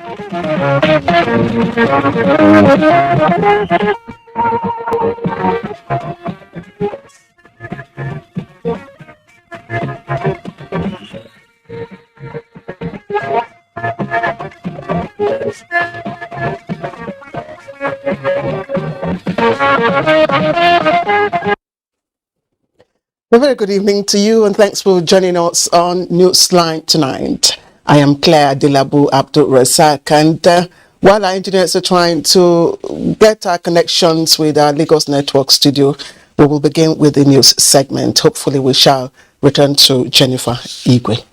A very good evening to you, and thanks for joining us on Newsline tonight. I am Claire Dilabu Abdul Razak, and while our engineers are trying to get our connections with our Lagos Network studio, we will begin with the news segment. Hopefully we shall return to Jennifer Igwe.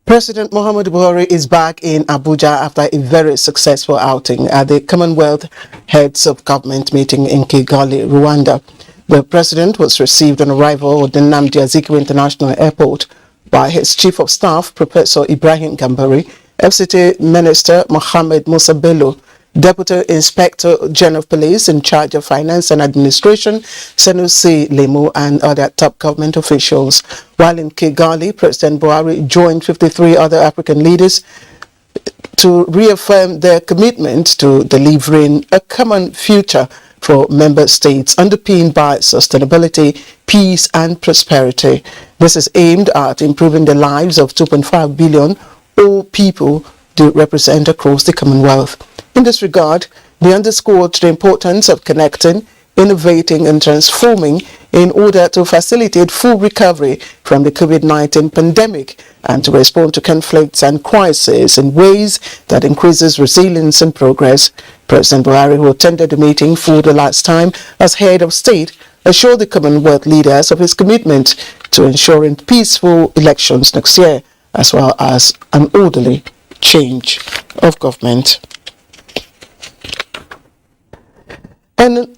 President Muhammadu Buhari is back in Abuja after a very successful outing at the Commonwealth Heads of Government meeting in Kigali, Rwanda. The president was received on arrival at the Nnamdi Azikiwe International Airport by his Chief of Staff, Professor Ibrahim Gambari, FCT Minister Mohammed Musa Bello, Deputy Inspector General of Police in charge of Finance and Administration, Sanusi Lemu, and other top government officials. While in Kigali, President Buhari joined 53 other African leaders to reaffirm their commitment to delivering a common future for member states underpinned by sustainability, peace and prosperity. This is aimed at improving the lives of 2.5 billion all people do represent across the Commonwealth. In this regard, they underscored the importance of connecting, innovating and transforming in order to facilitate full recovery from the COVID-19 pandemic and to respond to conflicts and crises in ways that increases resilience and progress. President Buhari, who attended the meeting for the last time as head of state, assured the Commonwealth leaders of his commitment to ensuring peaceful elections next year, as well as an orderly change of government. And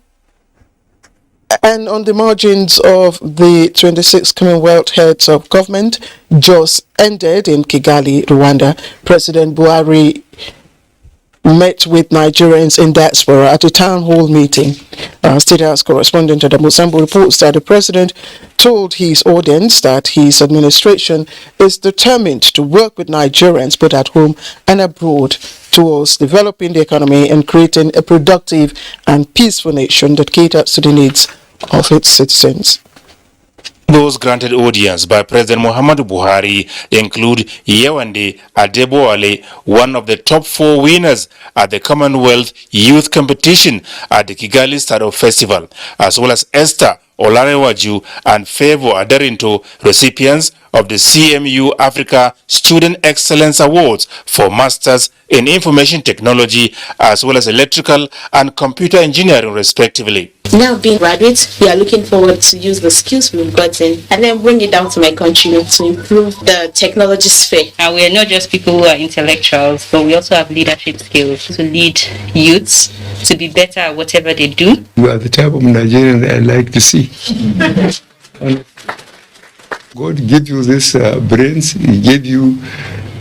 on the margins of the 26th Commonwealth Heads of Government just ended in Kigali, Rwanda, President Buhari met with Nigerians in diaspora at a town hall meeting. State House correspondent Adam Musambu reports that the president told his audience that his administration is determined to work with Nigerians both at home and abroad towards developing the economy and creating a productive and peaceful nation that caters to the needs of its citizens. Those granted audience by President Muhammadu Buhari include Yewande Adebowale, one of the top 4 winners at the Commonwealth Youth Competition at the Kigali Startup Festival, as well as Esther Olarewaju and Favor Aderinto, recipients of the CMU Africa Student Excellence Awards for Masters in Information Technology, as well as Electrical and Computer Engineering, respectively. Now being graduates, we are looking forward to use the skills we've gotten and then bring it down to my country to improve the technology sphere. And we are not just people who are intellectuals, but we also have leadership skills to lead youths to be better at whatever they do. You are the type of Nigerian that I like to see. God gave you this brains, He gave you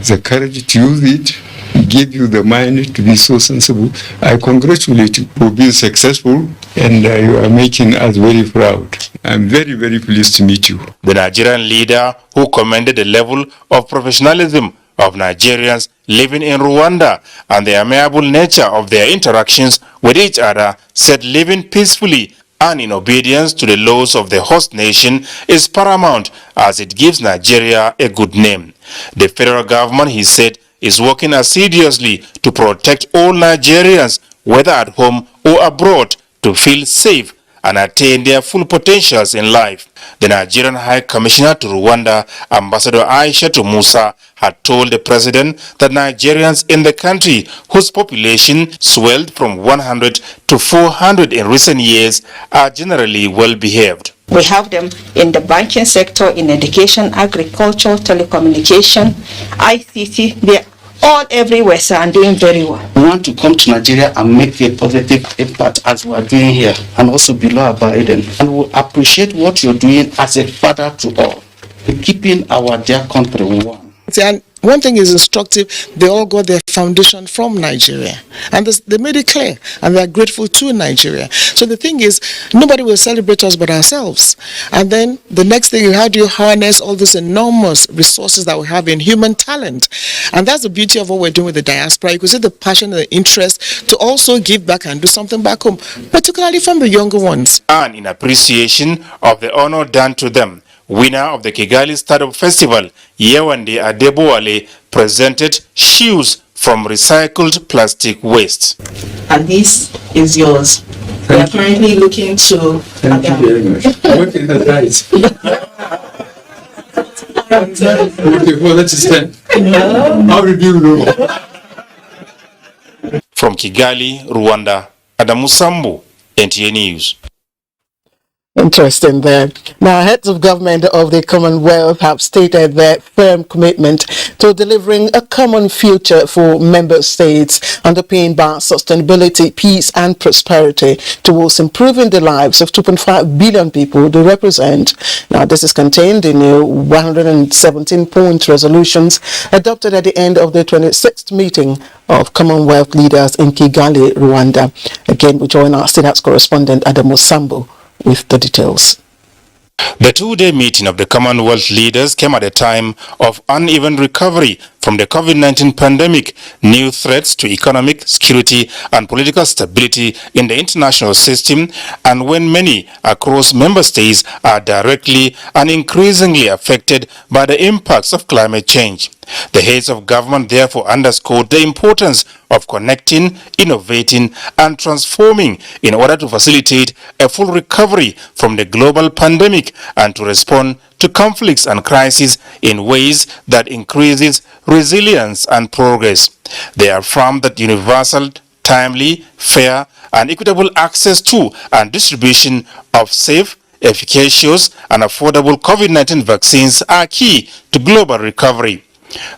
the courage to use it, He gave you the mind to be so sensible. I congratulate you for being successful, and you are making us very proud. I'm very, very pleased to meet you. The Nigerian leader, who commended the level of professionalism of Nigerians living in Rwanda and the amiable nature of their interactions with each other, said living peacefully and in obedience to the laws of the host nation is paramount as it gives Nigeria a good name. The federal government, he said, is working assiduously to protect all Nigerians, whether at home or abroad, to feel safe and attain their full potentials in life. The Nigerian High Commissioner to Rwanda, Ambassador Aisha Musa, had told the president that Nigerians in the country, whose population swelled from 100 to 400 in recent years, are generally well behaved. We have them in the banking sector, in education, agriculture, telecommunication, ICT. They're all everywhere, sir, and doing very well. We want to come to Nigeria and make a positive impact as we are doing here, and also below our burden. And we appreciate what you're doing as a father to all, keeping our dear country warm. And one thing is instructive, they all got their foundation from Nigeria. And they made it clear, and they are grateful to Nigeria. So the thing is, nobody will celebrate us but ourselves. And then the next thing, how do you harness all these enormous resources that we have in human talent? And that's the beauty of what we're doing with the diaspora. You can see the passion and the interest to also give back and do something back home, particularly from the younger ones. And in appreciation of the honor done to them, winner of the Kigali Startup Festival, Yewande Adebowale, presented shoes from recycled plastic waste. And this is yours. We are currently looking to... Thank you very much. What is the price? Okay, well, let's stand. How did you know? From Kigali, Rwanda, Adamu Sambu, NTA News. Interesting there. Now, heads of government of the Commonwealth have stated their firm commitment to delivering a common future for member states underpinned by sustainability, peace and prosperity towards improving the lives of 2.5 billion people they represent. Now, this is contained in 117-point resolutions adopted at the end of the 26th meeting of Commonwealth leaders in Kigali, Rwanda. Again, we join our state house correspondent Adamu Sambu with the details. The two-day meeting of the Commonwealth leaders came at a time of uneven recovery from the COVID-19 pandemic, new threats to economic, security and political stability in the international system, and when many across member states are directly and increasingly affected by the impacts of climate change. The heads of government therefore underscored the importance of connecting, innovating and transforming in order to facilitate a full recovery from the global pandemic and to respond to conflicts and crises in ways that increases resilience and progress. They affirmed that universal, timely, fair and equitable access to and distribution of safe, efficacious and affordable COVID-19 vaccines are key to global recovery.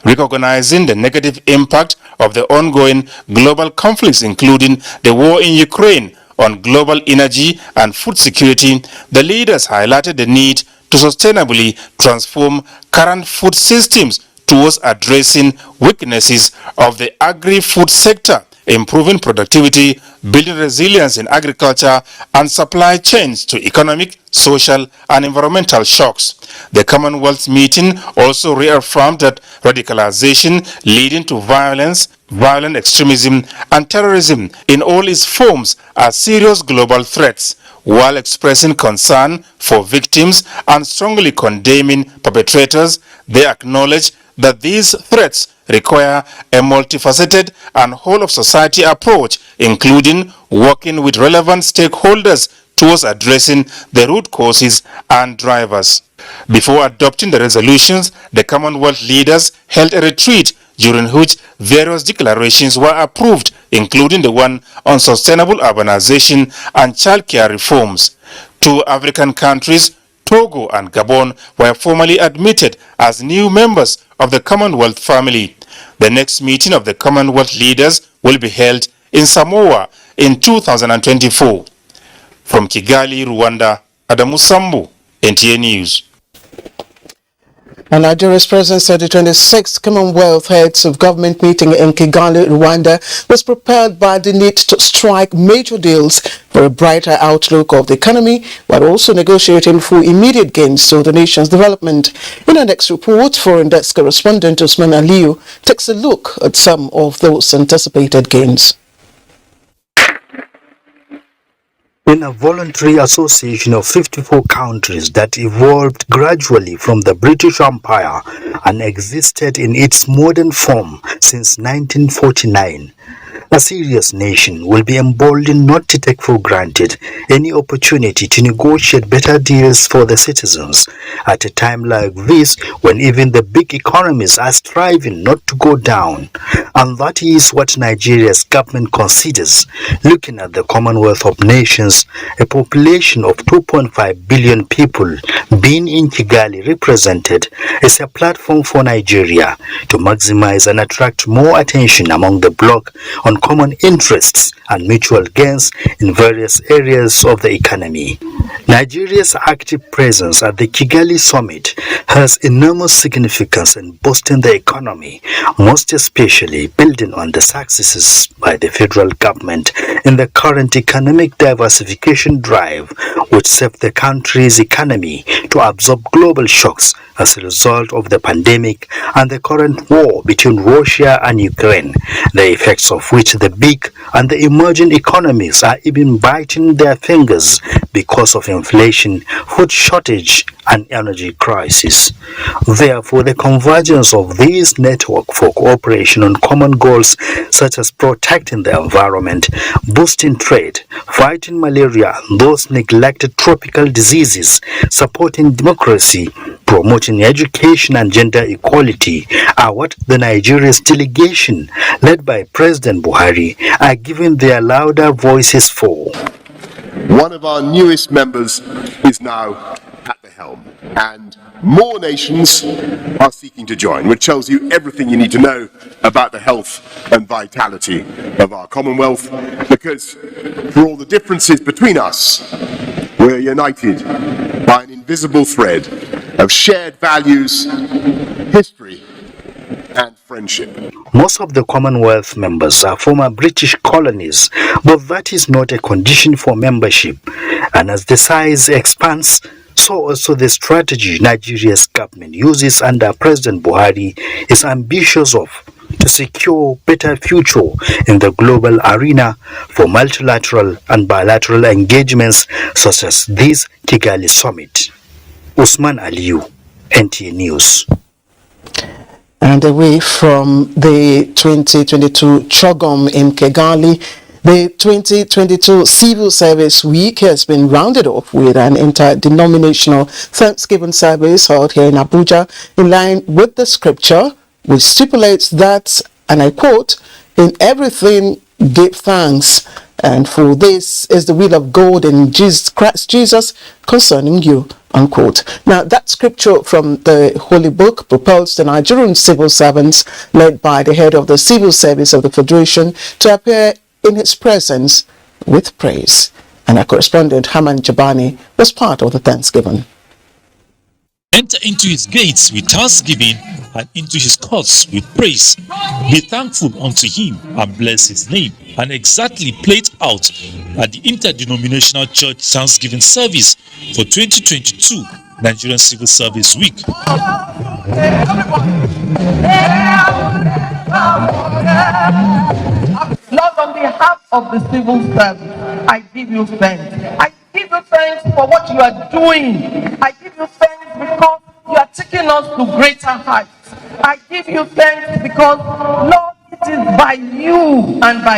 Recognizing the negative impact of the ongoing global conflicts, including the war in Ukraine, on global energy and food security, the leaders highlighted the need to sustainably transform current food systems towards addressing weaknesses of the agri-food sector, improving productivity, building resilience in agriculture and supply chains to economic, social and environmental shocks. The Commonwealth meeting also reaffirmed that radicalization leading to violence, violent extremism and terrorism in all its forms are serious global threats, while expressing concern for victims and strongly condemning perpetrators. They acknowledge that these threats require a multifaceted and whole-of-society approach, including working with relevant stakeholders towards addressing the root causes and drivers. Before adopting the resolutions, the Commonwealth leaders held a retreat during which various declarations were approved, including the one on sustainable urbanization and childcare reforms. Two African countries, Togo and Gabon, were formally admitted as new members of the Commonwealth family. The next meeting of the Commonwealth leaders will be held in Samoa in 2024. From Kigali, Rwanda, Adamu Sambu, NTA News. And Nigeria's presence at the 26th Commonwealth Heads of Government meeting in Kigali, Rwanda was propelled by the need to strike major deals for a brighter outlook of the economy, while also negotiating for immediate gains to the nation's development. In our next report, foreign desk correspondent Usman Aliyu takes a look at some of those anticipated gains. In a voluntary association of 54 countries that evolved gradually from the British Empire and existed in its modern form since 1949, a serious nation will be emboldened not to take for granted any opportunity to negotiate better deals for the citizens at a time like this, when even the big economies are striving not to go down. And that is what Nigeria's government considers. Looking at the Commonwealth of Nations, a population of 2.5 billion people being in Kigali represented, is a platform for Nigeria to maximize and attract more attention among the bloc on on common interests and mutual gains in various areas of the economy. Nigeria's active presence at the Kigali summit has enormous significance in boosting the economy, most especially building on the successes by the federal government in the current economic diversification drive, which saved the country's economy to absorb global shocks as a result of the pandemic and the current war between Russia and Ukraine, the effects of which the big and the emerging economies are even biting their fingers because of inflation, food shortage, and energy crisis. Therefore, the convergence of this network for cooperation on common goals such as protecting the environment, boosting trade, fighting malaria and those neglected tropical diseases, supporting democracy, promoting education and gender equality are what the Nigeria's delegation, led by President Buhari, are giving their louder voices for. One of our newest members is now at the helm, and more nations are seeking to join, which tells you everything you need to know about the health and vitality of our Commonwealth, because for all the differences between us, we're united by an invisible thread of shared values, history, and friendship. Most of the Commonwealth members are former British colonies, but that is not a condition for membership. And as the size expands, so also the strategy Nigeria's government uses under President Buhari is ambitious to secure better future in the global arena for multilateral and bilateral engagements such as this Kigali summit. Usman Aliyu, NTA News. And away from the 2022 Chogom in Kigali, the 2022 Civil Service Week has been rounded off with an interdenominational Thanksgiving service held here in Abuja, in line with the scripture, which stipulates that, and I quote, "In everything give thanks, and for this is the will of God in Christ Jesus concerning you," unquote. Now, that scripture from the Holy Book propels the Nigerian civil servants, led by the head of the Civil Service of the Federation, to appear in his presence with praise. And our correspondent, Haman Jabani, was part of the Thanksgiving. Enter into his gates with thanksgiving and into his courts with praise. Be thankful unto him and bless his name. And exactly played out at the Interdenominational Church Thanksgiving Service for 2022 Nigerian Civil Service Week. Lord, on behalf of the civil service, I give you thanks. I give you thanks for what you are doing. I give you thanks because you are taking us to greater heights. I give you thanks because, Lord, it is by you and by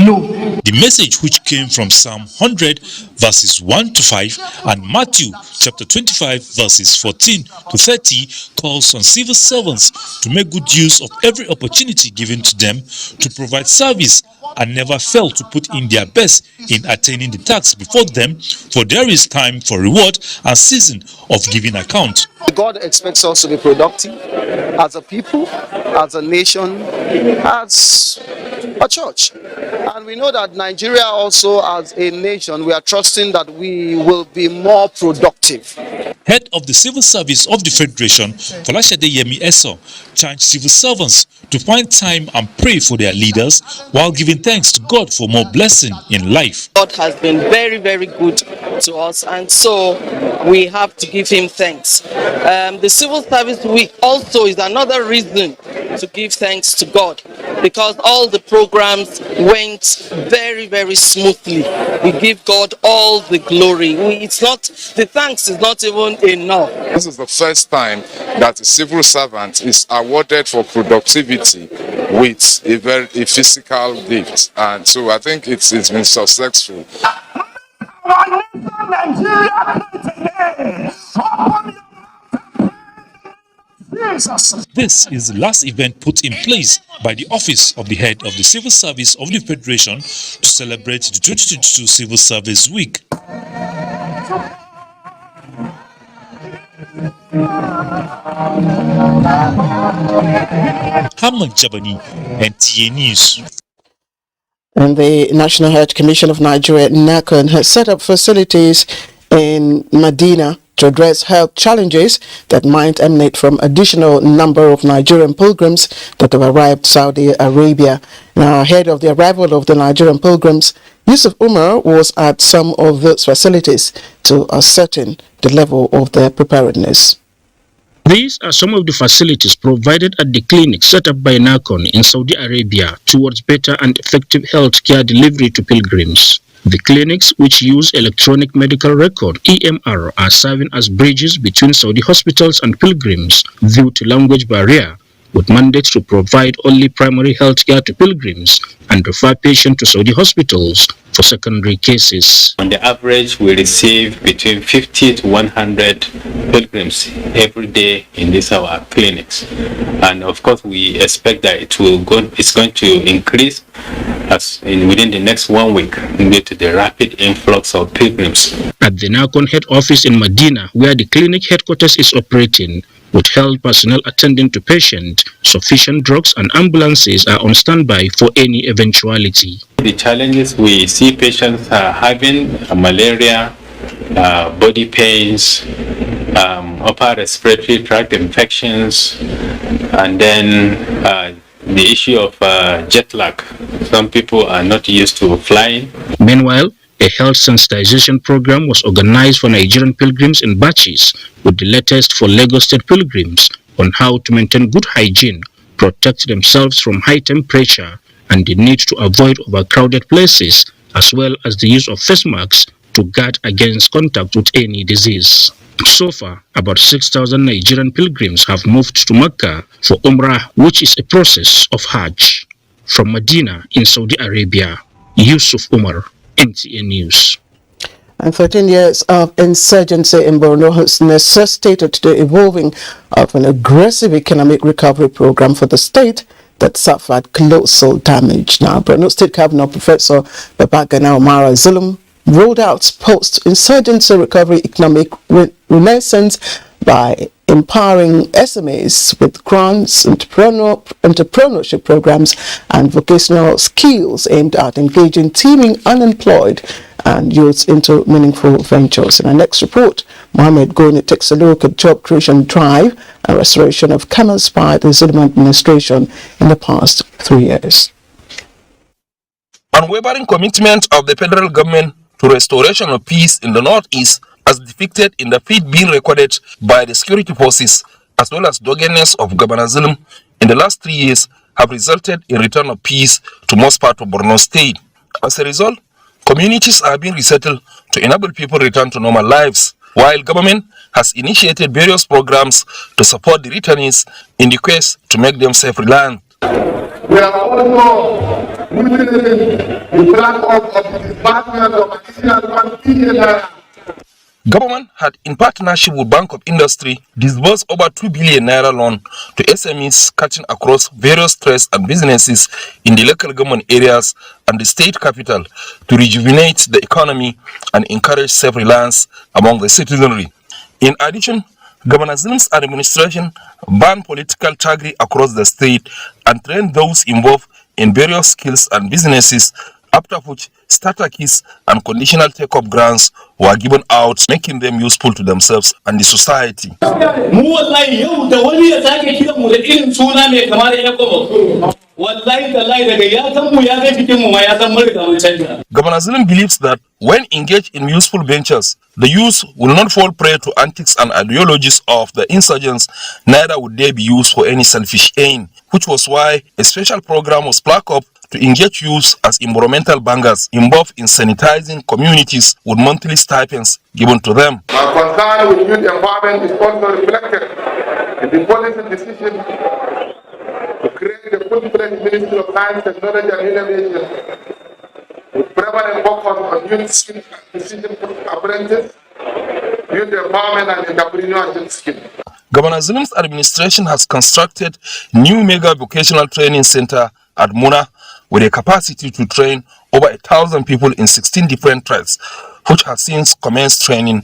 you. The message, which came from Psalm 100 verses 1 to 5 and Matthew chapter 25 verses 14 to 30, calls on civil servants to make good use of every opportunity given to them to provide service and never fail to put in their best in attaining the task before them, for there is time for reward and season of giving account. God expects us to be productive as a people, as a nation, as a church. And we know that Nigeria also, as a nation, we are trusting that we will be more productive. Head of the Civil Service of the Federation, Folashade Yemi Eso, charged civil servants to find time and pray for their leaders while giving thanks to God for more blessing in life. God has been very, very good to us, and so we have to give him thanks. The Civil Service Week also is another reason to give thanks to God, because all the programs went very, very smoothly. We give God all the glory. The thanks is not even enough. This is the first time that a civil servant is awarded for productivity with a physical gift, and so I think it's been successful. This is the last event put in place by the Office of the Head of the Civil Service of the Federation to celebrate the 2022 Civil Service Week. Haman Jabani, NTA News. And the National Health Commission of Nigeria, NACON, has set up facilities in Medina to address health challenges that might emanate from additional number of Nigerian pilgrims that have arrived Saudi Arabia. Now, ahead of the arrival of the Nigerian pilgrims, Yusuf Umar was at some of those facilities to ascertain the level of their preparedness. These are some of the facilities provided at the clinic set up by NACON in Saudi Arabia towards better and effective healthcare delivery to pilgrims. The clinics, which use electronic medical record (EMR), are serving as bridges between Saudi hospitals and pilgrims due to language barrier, with mandates to provide only primary healthcare to pilgrims and refer patients to Saudi hospitals for secondary cases. On the average, we receive between 50 to 100 pilgrims every day in these our clinics, and of course we expect that it's going to increase within the next 1 week due to the rapid influx of pilgrims. At the NACON head office in Medina, where the clinic headquarters is operating, with health personnel attending to patients, sufficient drugs and ambulances are on standby for any eventuality. The challenges we see patients are having malaria, body pains, upper respiratory tract infections, and then the issue of jet lag. Some people are not used to flying. Meanwhile, a health sensitization program was organized for Nigerian pilgrims in batches, with the latest for Lagos State pilgrims on how to maintain good hygiene, protect themselves from high temperature, and the need to avoid overcrowded places, as well as the use of face masks to guard against contact with any disease. So far, about 6,000 Nigerian pilgrims have moved to Mecca for Umrah, which is a process of Hajj. From Medina in Saudi Arabia, Yusuf Umar, NTA News. And 13 years of insurgency in Borno has necessitated the evolving of an aggressive economic recovery program for the state that suffered colossal damage. Now, Borno State Governor Professor Babagana Omara Zulum rolled out post-insurgency recovery economic renaissance by empowering SMEs with grants, entrepreneurship programs, and vocational skills aimed at engaging teeming unemployed and youths into meaningful ventures. In our next report, Mohammed Goni takes a look at job creation drive and restoration of camels by the Zulum administration in the past 3 years. Unwavering commitment of the federal government to restoration of peace in the northeast, as depicted in the feat being recorded by the security forces, as well as doggedness of Governor Zulum in the last 3 years, have resulted in return of peace to most parts of Borno State. As a result, communities are being resettled to enable people return to normal lives, while government has initiated various programs to support the returnees in the quest to make them safe land. We are also witnessing the plan of the disbursement of additional 1 billion. Government had, in partnership with Bank of Industry, disbursed over 2 billion naira loan to SMEs cutting across various trades and businesses in the local government areas and the state capital to rejuvenate the economy and encourage self-reliance among the citizenry. In addition, Governor Zulum's administration banned political thuggery across the state and trained those involved in various skills and businesses, after which starter kits and conditional take-up grants were given out, making them useful to themselves and the society. Governor Zulum believes that when engaged in useful ventures, the youth will not fall prey to antics and ideologies of the insurgents, neither would they be used for any selfish aim, which was why a special program was plucked up to engage youth as environmental bangers involved in sanitizing communities with monthly stipends given to them. Our concern with youth empowerment is also reflected in the policy decision to create the full-fledged Ministry of Science, Technology and Innovation with prevalent focus on youth skills and decision apprentices, youth empowerment and entrepreneurship skills. Governor Zulum's administration has constructed new mega vocational training center at Muna with a capacity to train over 1,000 people in 16 different trades, which has since commenced training.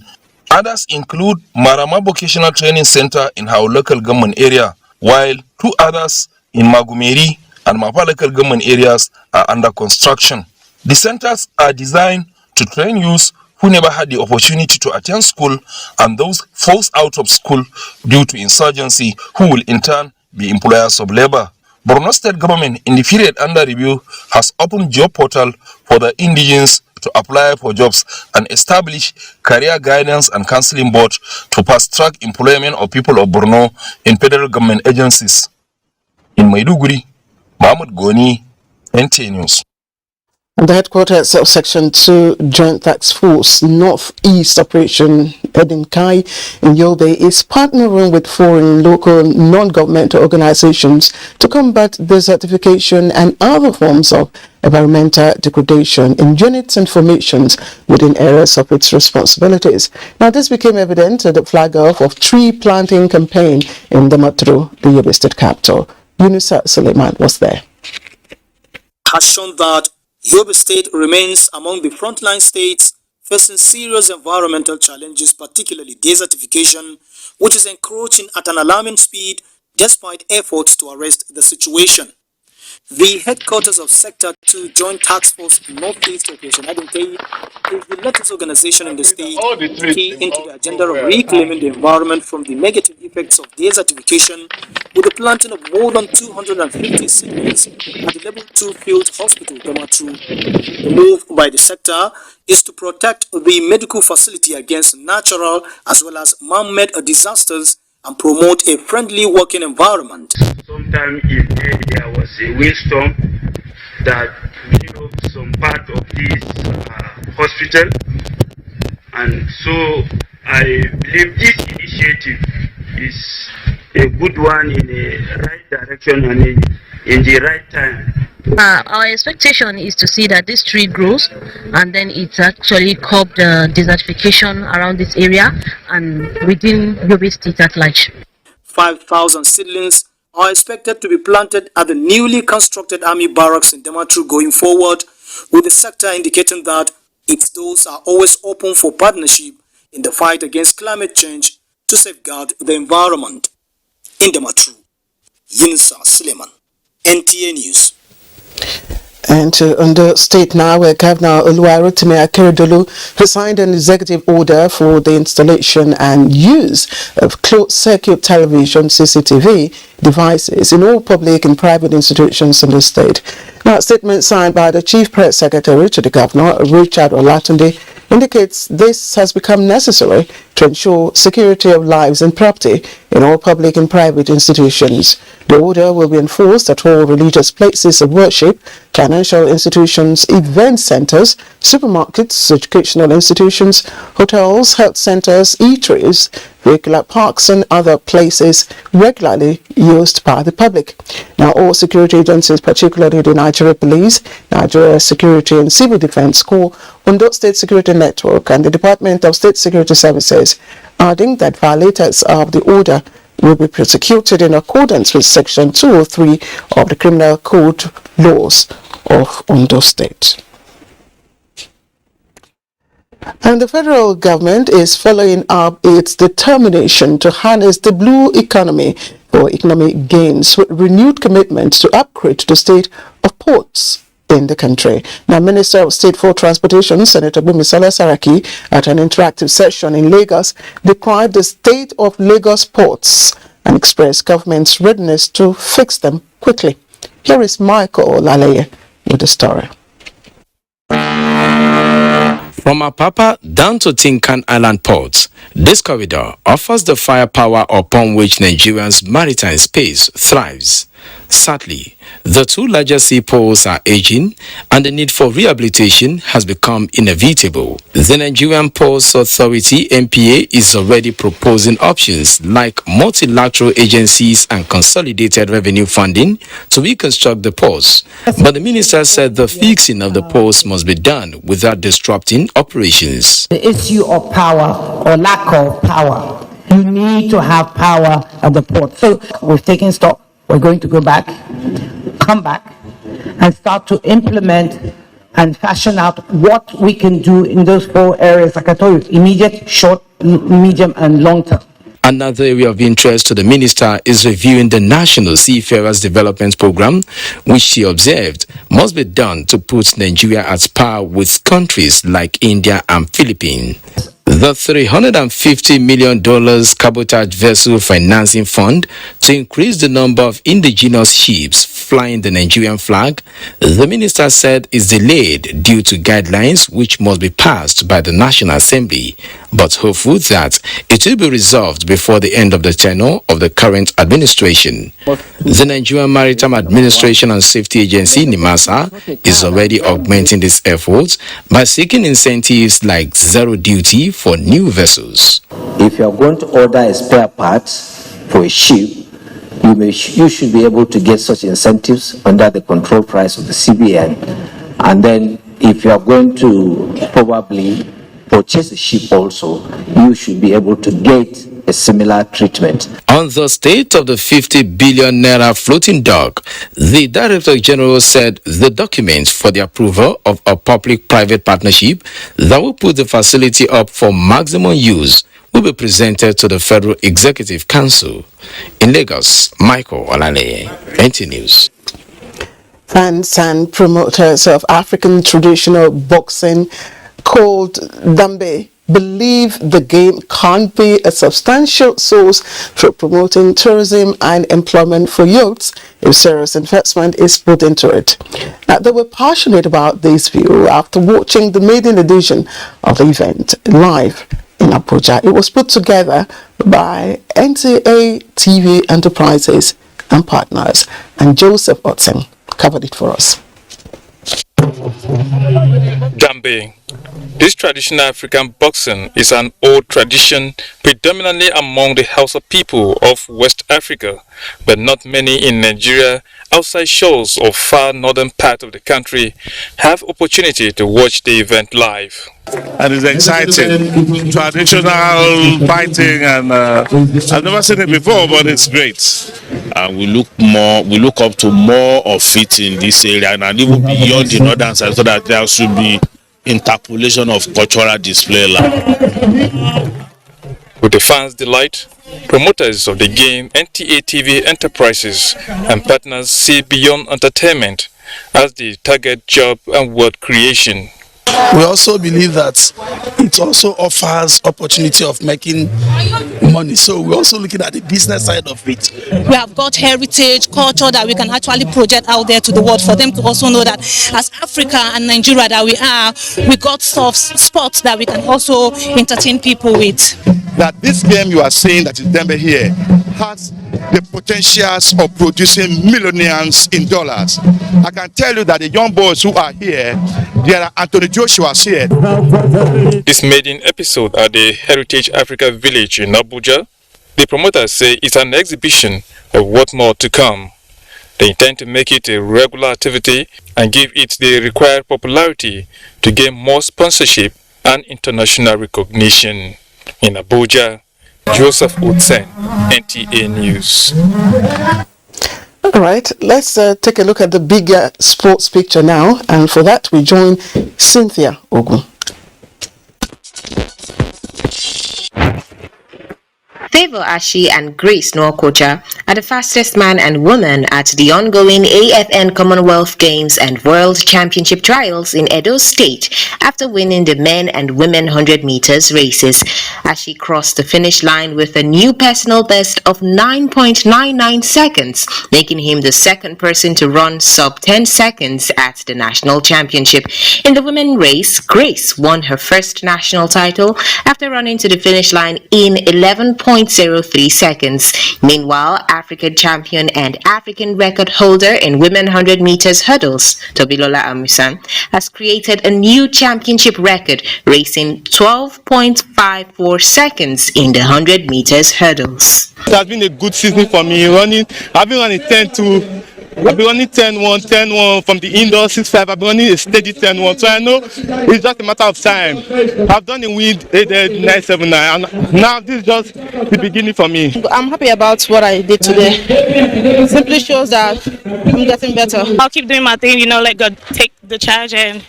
Others include Marama Vocational Training Center in our local government area, while 2 others in Magumeri and Mapa local government areas are are under construction. The centers are designed to train youths who never had the opportunity to attend school and those forced out of school due to insurgency, who will in turn be employers of labor. Borno State government, in the period under review, has opened job portal for the indigenes to apply for jobs and establish career guidance and counseling board to fast-track employment of people of Borno in federal government agencies. In Maiduguri, Mahmoud Goni, NTA News. The headquarters of Section 2 Joint Task Force Northeast Operation Edinkai in Yobe is partnering with foreign, local, non-governmental organizations to combat desertification and other forms of environmental degradation in units and formations within areas of its responsibilities. Now, this became evident at the flag-off of tree planting campaign in Damaturu, the Yobe State capital. Yunusa Suleiman was there. Has shown that Yobe State remains among the frontline states facing serious environmental challenges, particularly desertification, which is encroaching at an alarming speed despite efforts to arrest the situation. The headquarters of Sector 2 Joint Task Force Northeast Operation Edinkai is the latest organization in the state key into the agenda of reclaiming the environment from the negative effects of desertification, with the planting of more than 250 seedlings at the Level 2 Field Hospital, Damaturu. The move by the sector is to protect the medical facility against natural as well as man-made disasters and promote a friendly working environment. Sometime in May there was a windstorm that blew up some part of this hospital, and so I believe this initiative is a good one in a right direction and in the right time. Our expectation is to see that this tree grows and then it actually curb the desertification around this area and within Yobe State at large. 5,000 seedlings are expected to be planted at the newly constructed army barracks in Damaturu going forward, with the sector indicating that its doors are always open for partnership in the fight against climate change to safeguard the environment. In Damaturu, Yunusa Suleiman, NTA News. And on the state now, where Governor Oluwarotimi Akeredolu has signed an executive order for the installation and use of closed-circuit television (CCTV) devices in all public and private institutions in the state. Now, a statement signed by the Chief Press Secretary to the Governor, Richard Olatunde, indicates this has become necessary to ensure security of lives and property in all public and private institutions. The order will be enforced at all religious places of worship, financial institutions, event centers, supermarkets, educational institutions, hotels, health centers, eateries, vehicular parks and other places regularly used by the public. Now, all security agencies, particularly the Nigeria Police, Nigeria Security and Civil Defense Corps, Ondo State Security Network and the Department of State Security Services, adding that violators of the order will be prosecuted in accordance with Section 203 of the Criminal Code laws of Ondo State. And the federal government is following up its determination to harness the blue economy for economic gains with renewed commitment to upgrade the state of ports in the country. Now, Minister of State for Transportation, Senator Bumisola Saraki, at an interactive session in Lagos, decried the state of Lagos ports and expressed government's readiness to fix them quickly. Here is Michael Olaleye with the story. From Apapa down to Tinkan Island ports, this corridor offers the firepower upon which Nigeria's maritime space thrives. Sadly, the two largest seaports are aging and the need for rehabilitation has become inevitable. The Nigerian Ports Authority (NPA) is already proposing options like multilateral agencies and consolidated revenue funding to reconstruct the ports. But the minister said the fixing of the ports must be done without disrupting operations. The issue of power or lack of power, you need to have power at the port. So we've taken stock. We're going to go back, come back, and start to implement and fashion out what we can do in those four areas, like I told you, immediate, short, medium, and long term. Another area of interest to the minister is reviewing the National Seafarers Development Program, which she observed must be done to put Nigeria at par with countries like India and Philippines. The $350 million cabotage vessel financing fund to increase the number of indigenous ships flying the Nigerian flag, the minister said is delayed due to guidelines which must be passed by the National Assembly, but hopeful that it will be resolved before the end of the tenure of the current administration. The Nigerian Maritime Administration and Safety Agency, NIMASA, is already augmenting these efforts by seeking incentives like zero duty for new vessels. If you are going to order a spare part for a ship, you should be able to get such incentives under the control price of the CBN. And then if you are going to probably purchase a ship also, you should be able to get a similar treatment. On the state of the 50 billion naira floating dock, the Director General said the documents for the approval of a public-private partnership that will put the facility up for maximum use will be presented to the Federal Executive Council. In Lagos, Michael Olale, NTA News. Fans and promoters of African traditional boxing called Dambe believe the game can't be a substantial source for promoting tourism and employment for youths if serious investment is put into it. They were passionate about this view after watching the maiden edition of the event live in Abuja. It was put together by NTA TV Enterprises and partners, and Joseph Otsen covered it for us. Dambe. This traditional African boxing is an old tradition predominantly among the Hausa people of West Africa, but not many in Nigeria outside shores of far northern part of the country have opportunity to watch the event live. And it's exciting, traditional fighting, and I've never seen it before, but it's great. We look up to more of it in this area, and even beyond the northern side, so that there should be interpolation of cultural display. With the fans' delight, promoters of the game, NTA TV Enterprises and partners see beyond entertainment as the target job and wealth creation. We also believe that it also offers opportunity of making money. So we're also looking at the business side of it. We have got heritage, culture that we can actually project out there to the world for them to also know that as Africa and Nigeria that we got sports that we can also entertain people with. That this game you are seeing that is Dembe here has the potentials of producing millionaires in dollars. I can tell you that the young boys who are here, there are Anthony Joshua's here. This maiden episode at the Heritage Africa Village in Abuja, the promoters say it's an exhibition of what more to come. They intend to make it a regular activity and give it the required popularity to gain more sponsorship and international recognition. In Abuja, Joseph Otsen, NTA News. All right, let's take a look at the bigger sports picture now, and for that we join Cynthia Ogun. Favour Ashi and Grace Nwokocha are the fastest man and woman at the ongoing AFN Commonwealth Games and World Championship Trials in Edo State after winning the men and women 100 meters races. Ashi crossed the finish line with a new personal best of 9.99 seconds, making him the second person to run sub 10 seconds at the national championship. In the women race, Grace won her first national title after running to the finish line in 11.03 seconds. Meanwhile, African champion and African record holder in women 100 meters hurdles, Tobilola Amusan, has created a new championship record, racing 12.54 seconds in the 100 meters hurdles. It has been a good season for me. I've been running 10-2. I've been running 10-1, 10-1 from the indoor 6-5. I've been running a steady 10-1. So I know it's just a matter of time. I've done the wind 979, and now this is just the beginning for me. I'm happy about what I did today. It simply shows that I'm getting better. I'll keep doing my thing, let God take the charge, and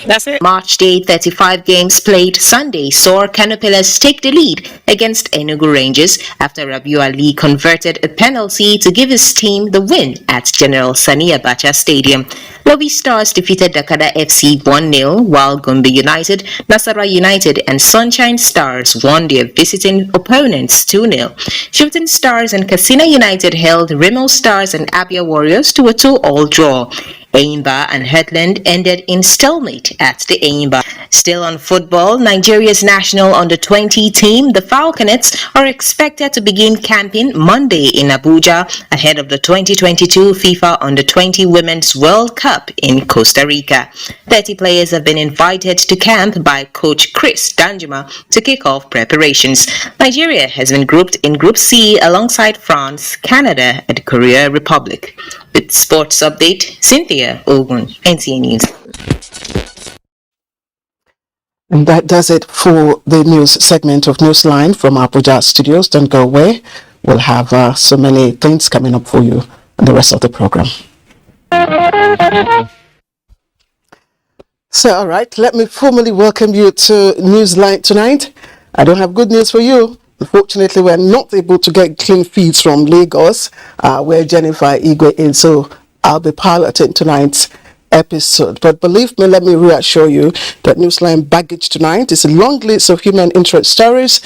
that's it. March Day 35 games played Sunday saw Canopilas take the lead against Enugu Rangers after Rabiu Ali converted a penalty to give his team the win at General Sani Abacha Stadium. Lobby Stars defeated Dakada FC 1-0, while Gombe United, Nasarawa United and Sunshine Stars won their visiting opponents 2-0. Shooting Stars and Katsina United held Remo Stars and Abia Warriors to a 2-all draw. Enyimba and Heartland ended in stalemate at the Enyimba. Still on football, Nigeria's national under-20 team, the Falconets, are expected to begin camping Monday in Abuja ahead of the 2022 FIFA Under-20 Women's World Cup in Costa Rica. 30 players have been invited to camp by coach Chris Danjuma to kick off preparations. Nigeria has been grouped in Group C alongside France, Canada, and the Korea Republic. With sports update, Cynthia Ogun, NTA News. And that does it for the news segment of Newsline from Abuja studios. Don't go away. We'll have so many things coming up for you in the rest of the program. So, all right, let me formally welcome you to Newsline tonight. I don't have good news for you. Unfortunately, we're not able to get clean feeds from Lagos, where Jennifer Igwe is, so I'll be piloting tonight's episode. But believe me, let me reassure you that Newsline Baggage tonight is a long list of human interest stories.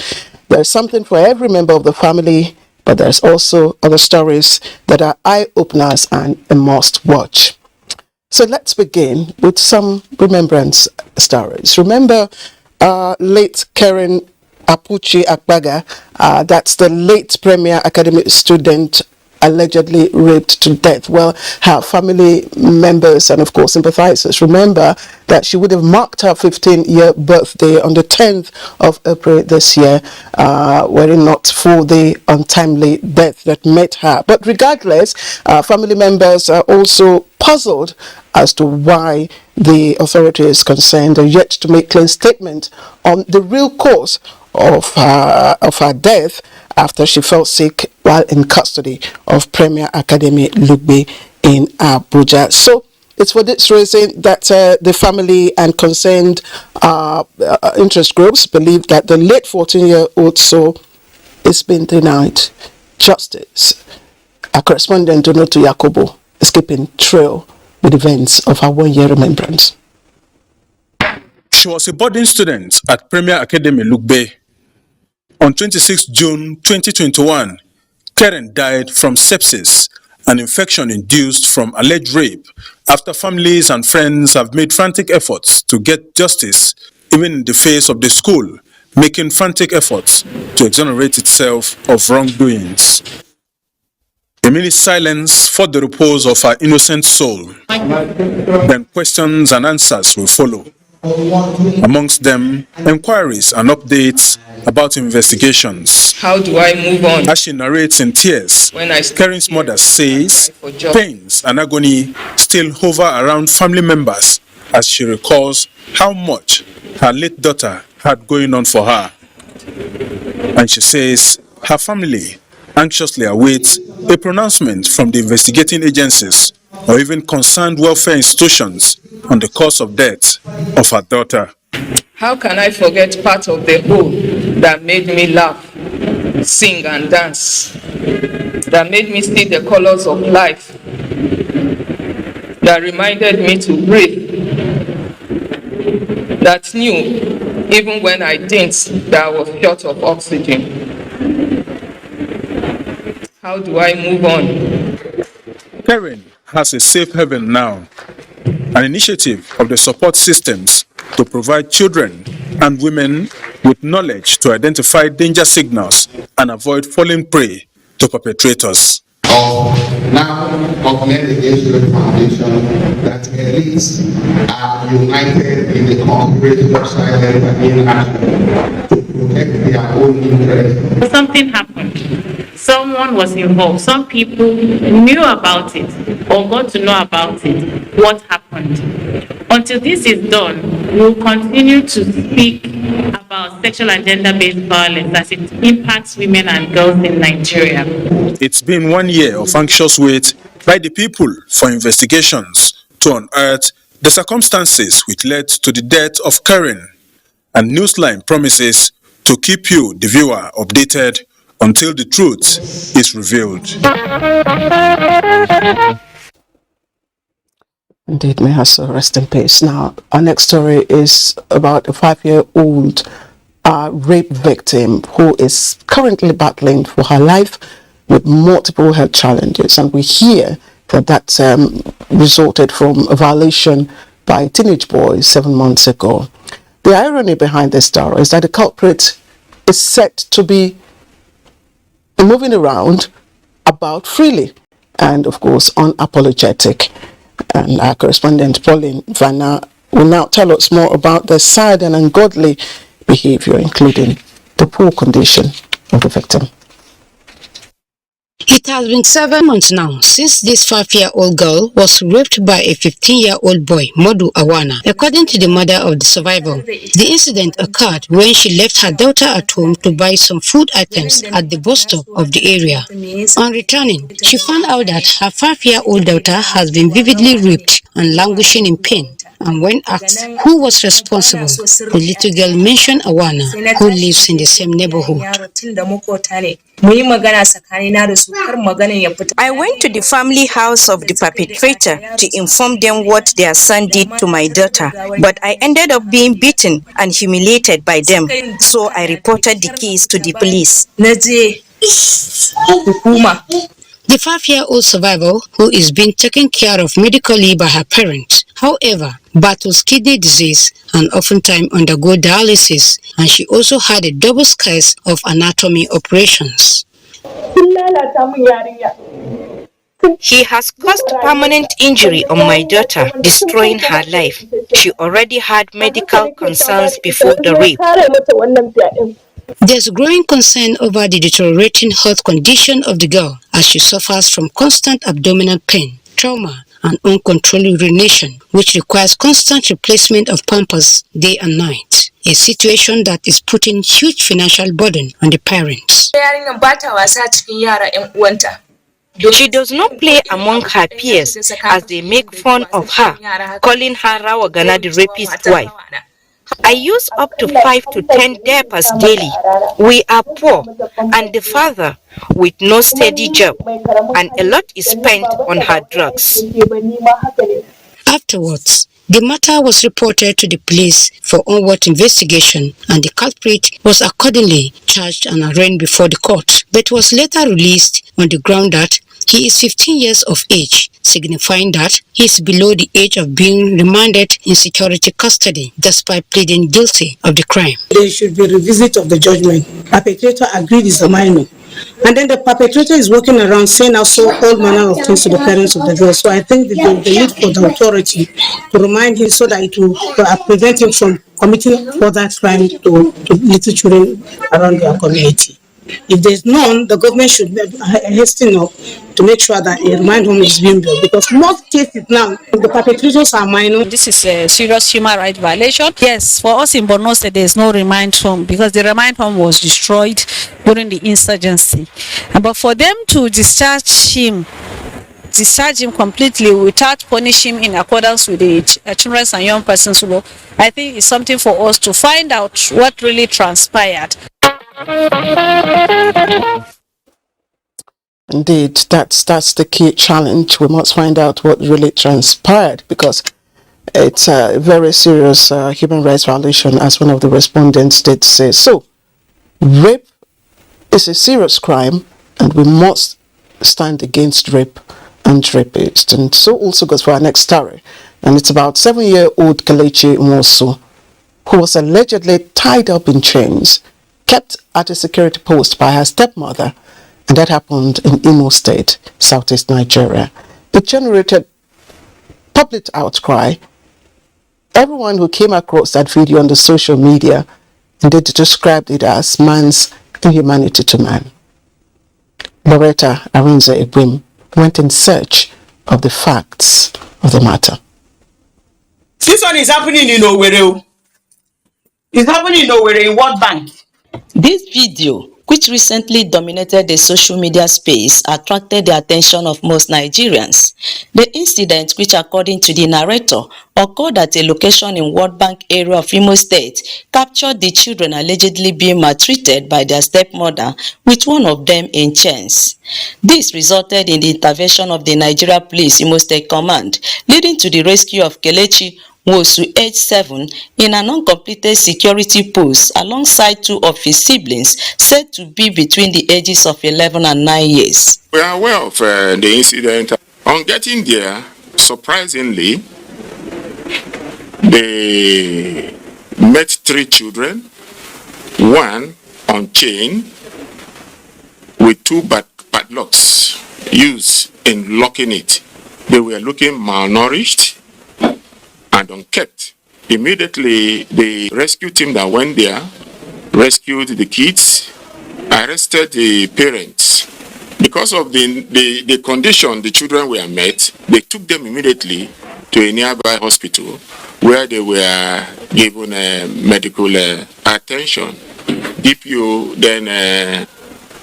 There's something for every member of the family, but there's also other stories that are eye-openers and a must-watch. So let's begin with some remembrance stories. Remember late Karen Apuchi Akbaga, that's the late Premier Academy student allegedly raped to death. Well, her family members and of course sympathizers remember that she would have marked her 15-year birthday on the 10th of April this year, were it not for the untimely death that met her. But regardless, family members are also puzzled as to why the authorities concerned are yet to make clear statement on the real cause of her death after she fell sick while in custody of Premier Academy Lugbe in Abuja. So it's for this reason that the family and concerned interest groups believe that the late 14-year-old soul is being denied justice. Our correspondent Donoto Yakobo is keeping trail with events of her one-year remembrance. She was a boarding student at Premier Academy Lugbe. On 26 June 2021, Karen died from sepsis, an infection induced from alleged rape, after families and friends have made frantic efforts to get justice, even in the face of the school making frantic efforts to exonerate itself of wrongdoings. A minute's silence for the repose of her innocent soul. Then questions and answers will follow. Amongst them, inquiries and updates about investigations. How do I move on? As she narrates in tears, Karen's mother says pains and agony still hover around family members as she recalls how much her late daughter had going on for her. And she says her family anxiously awaits a pronouncement from the investigating agencies or even concerned welfare institutions on the cause of death of her daughter. How can I forget part of the whole that made me laugh, sing and dance, that made me see the colors of life, that reminded me to breathe, that knew, even when I didn't, that I was short of oxygen. How do I move on? Karen has a safe haven now, an initiative of the support systems to provide children and women with knowledge to identify danger signals and avoid falling prey to perpetrators. Now, augment the Age Foundation that elites are united in the conspiration of silence and inaction to protect their own interests. Something happened. Someone was involved. Some people knew about it or got to know about it. What happened? Until this is done, we will continue to speak about sexual and gender-based violence as it impacts women and girls in Nigeria. It's been 1 year of anxious wait by the people for investigations to unearth the circumstances which led to the death of Karen, and Newsline promises to keep you, the viewer, updated until the truth is revealed. Indeed, may her soul rest in peace. Now, our next story is about a 5-year-old rape victim who is currently battling for her life with multiple health challenges. And we hear that resulted from a violation by a teenage boy 7 months ago. The irony behind this story is that the culprit is said to be moving around about freely and, of course, unapologetic. And our correspondent Pauline Vanna will now tell us more about the sad and ungodly behavior, including the poor condition of the victim. It has been 7 months now since this 5-year-old girl was raped by a 15-year-old boy, Modu Awana. According to the mother of the survivor, the incident occurred when she left her daughter at home to buy some food items at the bus stop of the area. On returning, she found out that her 5-year-old daughter has been vividly raped and languishing in pain. And when asked who was responsible, the little girl mentioned Awana, who lives in the same neighborhood. I went to the family house of the perpetrator to inform them what their son did to my daughter, but I ended up being beaten and humiliated by them, so I reported the case to the police. The 5-year-old survivor, who is being taken care of medically by her parents, however, battles kidney disease and oftentimes undergo dialysis, and she also had a double scars of anatomy operations. He has caused permanent injury on my daughter, destroying her life. She already had medical concerns before the rape. There's growing concern over the deteriorating health condition of the girl as she suffers from constant abdominal pain, trauma, and uncontrolled urination, which requires constant replacement of pampers day and night, a situation that is putting huge financial burden on the parents. She does not play among her peers as they make fun of her, calling her Rawagana the rapist wife. I use up to 5 to 10 diapers daily. We are poor, and the father with no steady job, and a lot is spent on her drugs. Afterwards, the matter was reported to the police for onward investigation, and the culprit was accordingly charged and arraigned before the court, but was later released on the ground that he is 15 years of age, signifying that he is below the age of being remanded in security custody, despite pleading guilty of the crime. There should be a revisit of the judgment. Perpetrator agreed is a minor. And then the perpetrator is walking around saying also all manner of things to the parents of the girl. So I think the need for the authority to remind him so that it will prevent him from committing further crime to little children around their community. If there's none, the government should hasten up to make sure that a remand home is being built, because most cases now, the perpetrators are minor. This is a serious human rights violation. Yes, for us in Borno State, there is no remand home because the remand home was destroyed during the insurgency. But for them to discharge him completely without punishing him in accordance with the Children's and Young Persons Law, I think it's something for us to find out what really transpired. Indeed, that's the key challenge. We must find out what really transpired, because it's a very serious human rights violation, as one of the respondents did say. So, rape is a serious crime, and we must stand against rape and rapists. And so also goes for our next story, and it's about 7-year-old Kelechi Nwosu, who was allegedly tied up in chains, kept at a security post by her stepmother, and that happened in Imo State, southeast Nigeria. It generated public outcry. Everyone who came across that video on the social media, and they described it as man's inhumanity to man. Loretta Arinze Egwim went in search of the facts of the matter. This one is happening in Owerri. It's happening in Owerri in World Bank. This video which recently dominated the social media space, attracted the attention of most Nigerians. The incident, which according to the narrator, occurred at a location in World Bank area of Imo State, captured the children allegedly being maltreated by their stepmother, with one of them in chains. This resulted in the intervention of the Nigeria Police Imo State Command, leading to the rescue of Kelechi Nwosu, age 7, in an uncompleted security post alongside 2 of his siblings said to be between the ages of 11 and 9 years. We are aware of the incident. On getting there, surprisingly, they met 3 children, one on chain with 2 padlocks used in locking it. They were looking malnourished and unkept. Immediately, the rescue team that went there rescued the kids, arrested the parents. Because of the condition the children were met, they took them immediately to a nearby hospital where they were given medical attention. DPO then,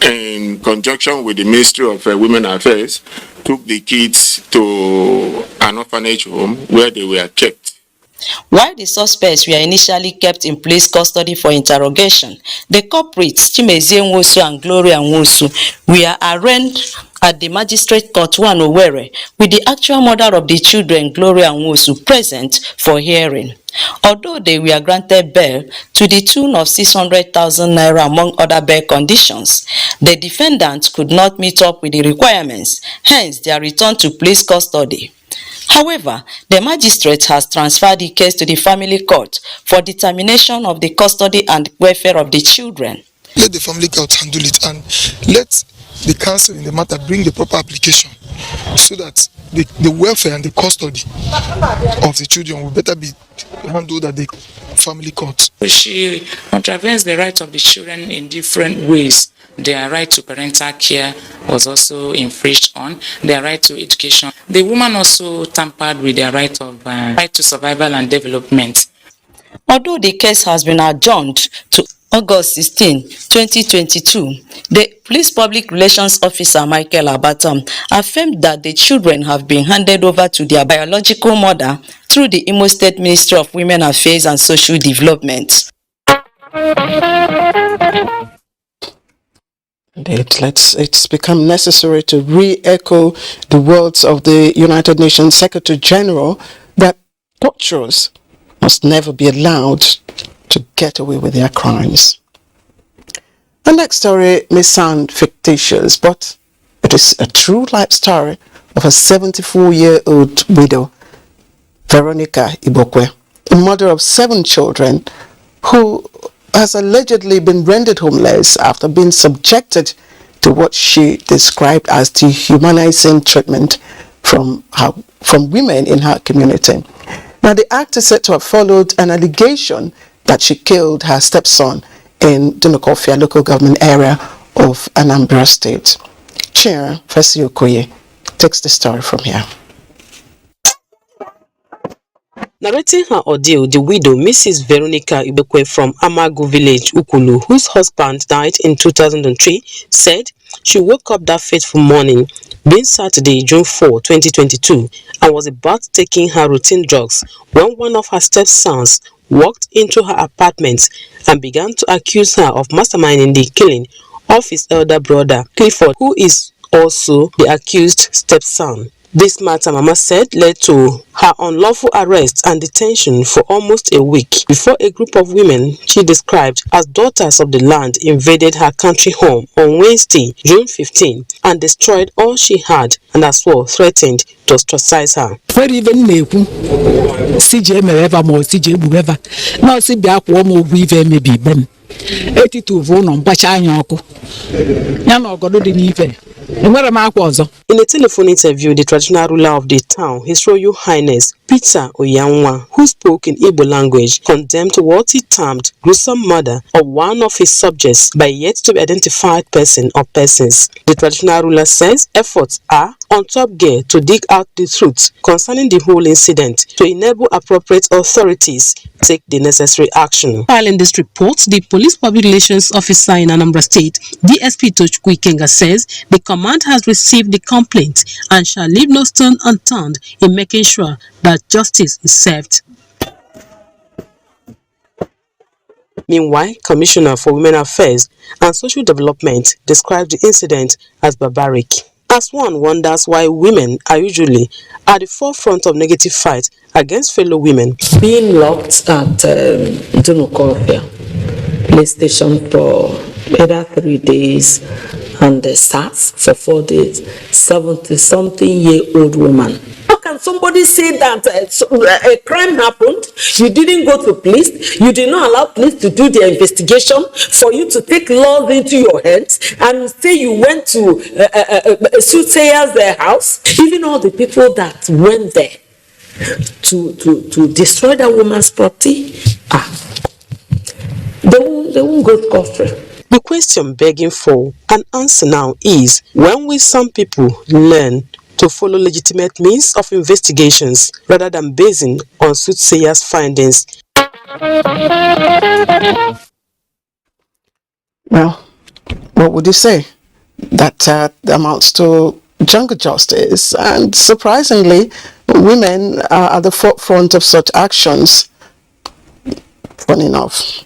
in conjunction with the Ministry of Women Affairs, took the kids to an orphanage home where they were kept. While the suspects were initially kept in police custody for interrogation, the culprits, Chimezie Nwosu and Gloria Nwosu, were arraigned at the Magistrate Court 1 Owerri, with the actual mother of the children, Gloria Nwosu, present for hearing. Although they were granted bail to the tune of 600,000 naira among other bail conditions, the defendants could not meet up with the requirements, hence their return to police custody. However, the magistrate has transferred the case to the family court for determination of the custody and welfare of the children. Let the family court handle it, and let the council in the matter bring the proper application so that the welfare and the custody of the children will better be handled at the family court. She contravenes the rights of the children in different ways. Their right to parental care was also infringed on, their right to education. The woman also tampered with their right to survival and development. Although the case has been adjourned to August 16, 2022, the police public relations officer Michael Abatam affirmed that the children have been handed over to their biological mother through the Imo State Ministry of Women Affairs and Social Development. It's become necessary to re-echo the words of the United Nations Secretary General that torturers must never be allowed to get away with their crimes. The next story may sound fictitious, but it is a true life story of a 74-year-old widow, Veronica Ibokwe, a mother of 7 children, who has allegedly been rendered homeless after being subjected to what she described as dehumanizing treatment from women in her community. Now, the act is said to have followed an allegation that she killed her stepson in Dunukofia local government area of Anambra State. Chair Fesi Okoye takes the story from here. Narrating her ordeal, the widow, Mrs. Veronica Ibekwe from Amagu village, Ukulu, whose husband died in 2003, said she woke up that fateful morning, being Saturday, June 4, 2022, and was about taking her routine drugs when one of her stepsons walked into her apartment and began to accuse her of masterminding the killing of his elder brother, Clifford, who is also the accused stepson. This matter, Mama said, led to her unlawful arrest and detention for almost a week before a group of women she described as daughters of the land invaded her country home on Wednesday, June 15, and destroyed all she had and as well threatened to ostracize her. In a telephone interview, the traditional ruler of the town, His Royal Highness Peter Oyanwa, who spoke in Igbo language, condemned what he termed gruesome murder of one of his subjects by yet to be identified person or persons. The traditional ruler says efforts are on top gear to dig out the truth concerning the whole incident to enable appropriate authorities take the necessary action. Filing this report, the Police Public Relations Officer in Anambra State, DSP Tochukwu Ikenga, says the command has received the complaint and shall leave no stone unturned in making sure that justice is served. Meanwhile, Commissioner for Women Affairs and Social Development described the incident as barbaric. As one wonders why women are usually at the forefront of negative fights against fellow women. Being locked at Dunukofia police station for either 3 days and SARS for 4 days, 70-something-year-old woman. How can somebody say that a crime happened, you didn't go to police, you did not allow police to do their investigation, for you to take laws into your hands and say you went to a soothsayer's house? Even all the people that went there to destroy that woman's property, they won't go scot-free. The question begging for an answer now is, when will some people learn to follow legitimate means of investigations rather than basing on soothsayers' findings? Well, what would you say? That amounts to jungle justice, and surprisingly, women are at the forefront of such actions. Funny enough.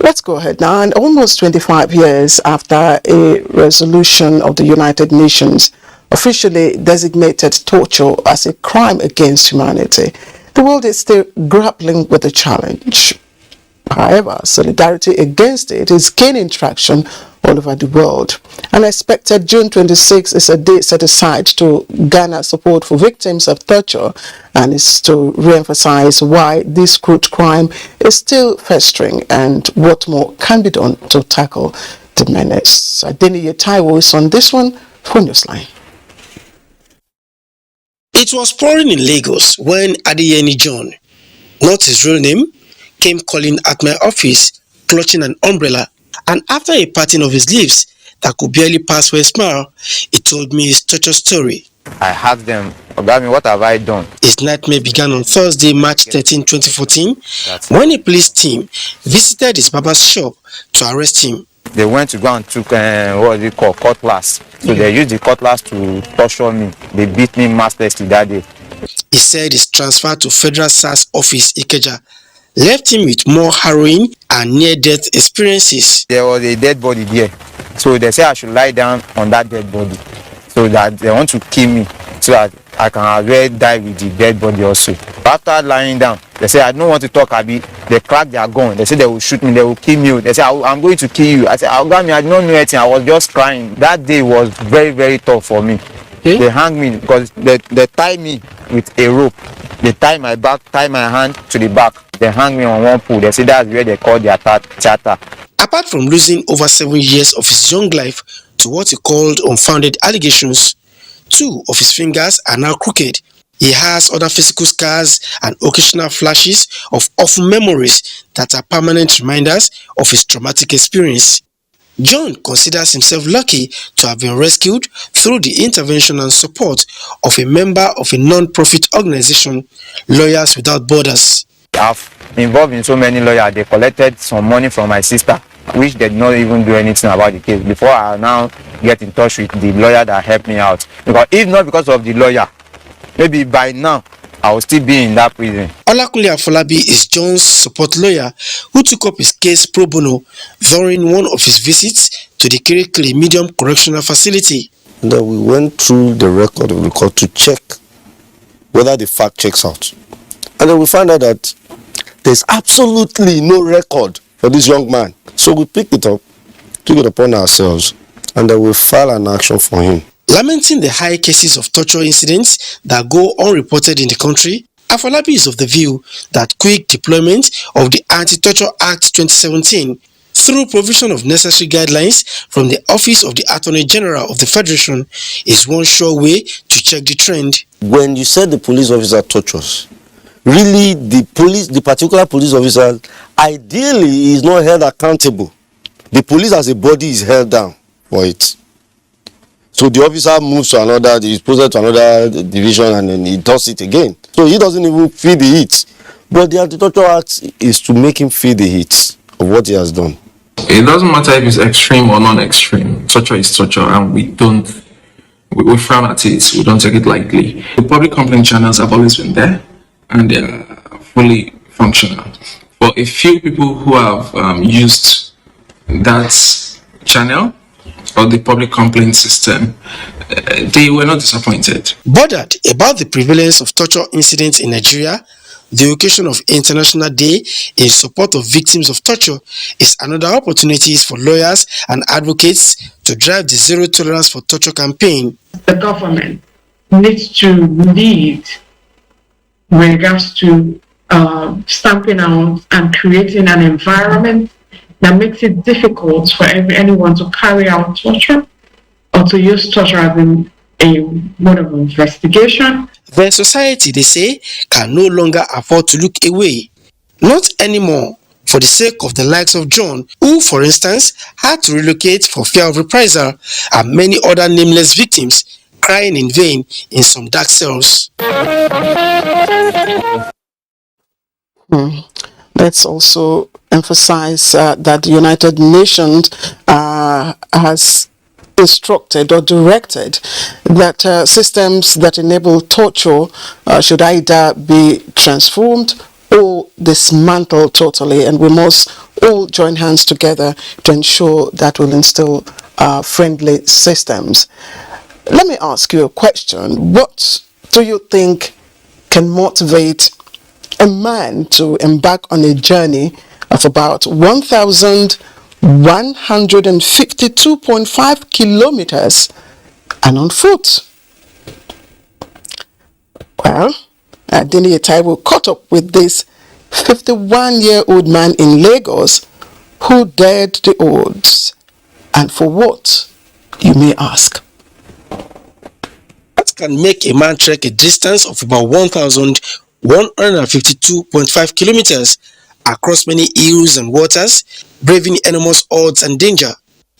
Let's go ahead now. And almost 25 years after a resolution of the United Nations officially designated torture as a crime against humanity, the world is still grappling with the challenge. However, solidarity against it is gaining traction all over the world. And expected June 26 is a date set aside to garner support for victims of torture, and is to re-emphasize why this crude crime is still festering and what more can be done to tackle the menace. Adeniyi Taiwo is on this one for Newsline. It was pouring in Lagos when Adeyemi John, not his real name, came calling at my office, clutching an umbrella, and after a parting of his lips that could barely pass for a smile, he told me his torture story. I asked them, about me, what have I done? His nightmare began on Thursday, March 13, 2014, when a police team visited his barber's shop to arrest him. They went to go and took cutlass. So they used the cutlass to torture me. They beat me mercilessly that day. He said his transfer to Federal SARS office Ikeja left him with more harrowing and near-death experiences. There was a dead body there. So they said I should lie down on that dead body. So that they want to kill me, so that I can as well die with the dead body also. After lying down, they said I don't want to talk, Abi. They cracked their gun. They said they will shoot me, they will kill me. They said I'm going to kill you. I said, I did not know anything. I was just crying. That day was very, very tough for me. They hung me because they tied me with a rope. They tied my back, tied my hand to the back. They hung me on one pole. They said that's where they call their theater. Apart from losing over 7 years of his young life to what he called unfounded allegations, 2 of his fingers are now crooked. He has other physical scars and occasional flashes of awful memories that are permanent reminders of his traumatic experience. John considers himself lucky to have been rescued through the intervention and support of a member of a non-profit organization, Lawyers Without Borders. I've involved in so many lawyers. They collected some money from my sister, which they did not even do anything about the case, before I now get in touch with the lawyer that helped me out. Because if not because of the lawyer, maybe by now I will still be in that prison. Olakunle Afolabi is John's support lawyer who took up his case pro bono during one of his visits to the Kirikiri Medium Correctional Facility. That we went through the record of the court to check whether the fact checks out. And then we found out that there's absolutely no record for this young man. So we picked it up, took it upon ourselves, and then we filed an action for him. Lamenting the high cases of torture incidents that go unreported in the country, Afolabi is of the view that quick deployment of the Anti-Torture Act 2017 through provision of necessary guidelines from the Office of the Attorney General of the Federation is one sure way to check the trend. When you said the police officer tortures, really the particular police officer ideally is not held accountable. The police as a body is held down for it. So the officer moves to another, he's posted to another division and then he does it again. So he doesn't even feel the heat. But the Anti-Torture Act is to make him feel the heat of what he has done. It doesn't matter if it's extreme or non-extreme. Torture is torture and we frown at it, we don't take it lightly. The public complaint channels have always been there and they're fully functional. For a few people who have used that channel or the public complaint system, they were not disappointed. Bothered about the prevalence of torture incidents in Nigeria, the occasion of International Day in support of victims of torture is another opportunity for lawyers and advocates to drive the Zero Tolerance for Torture campaign. The government needs to lead with regards to stamping out and creating an environment that makes it difficult for anyone to carry out torture or to use torture as a mode of investigation. The society, they say, can no longer afford to look away. Not anymore, for the sake of the likes of John, who, for instance, had to relocate for fear of reprisal, and many other nameless victims crying in vain in some dark cells. Let's also emphasize that the United Nations has instructed or directed that systems that enable torture should either be transformed or dismantled totally, and we must all join hands together to ensure that we'll instill friendly systems. Let me ask you a question. What do you think can motivate a man to embark on a journey of about 1,152.5 kilometers and on foot? Well, Adini Taiwo caught up with this 51-year-old man in Lagos who dared the odds. And for what, you may ask? That can make a man trek a distance of about 1,152.5 kilometers across many hills and waters, braving enormous odds and danger.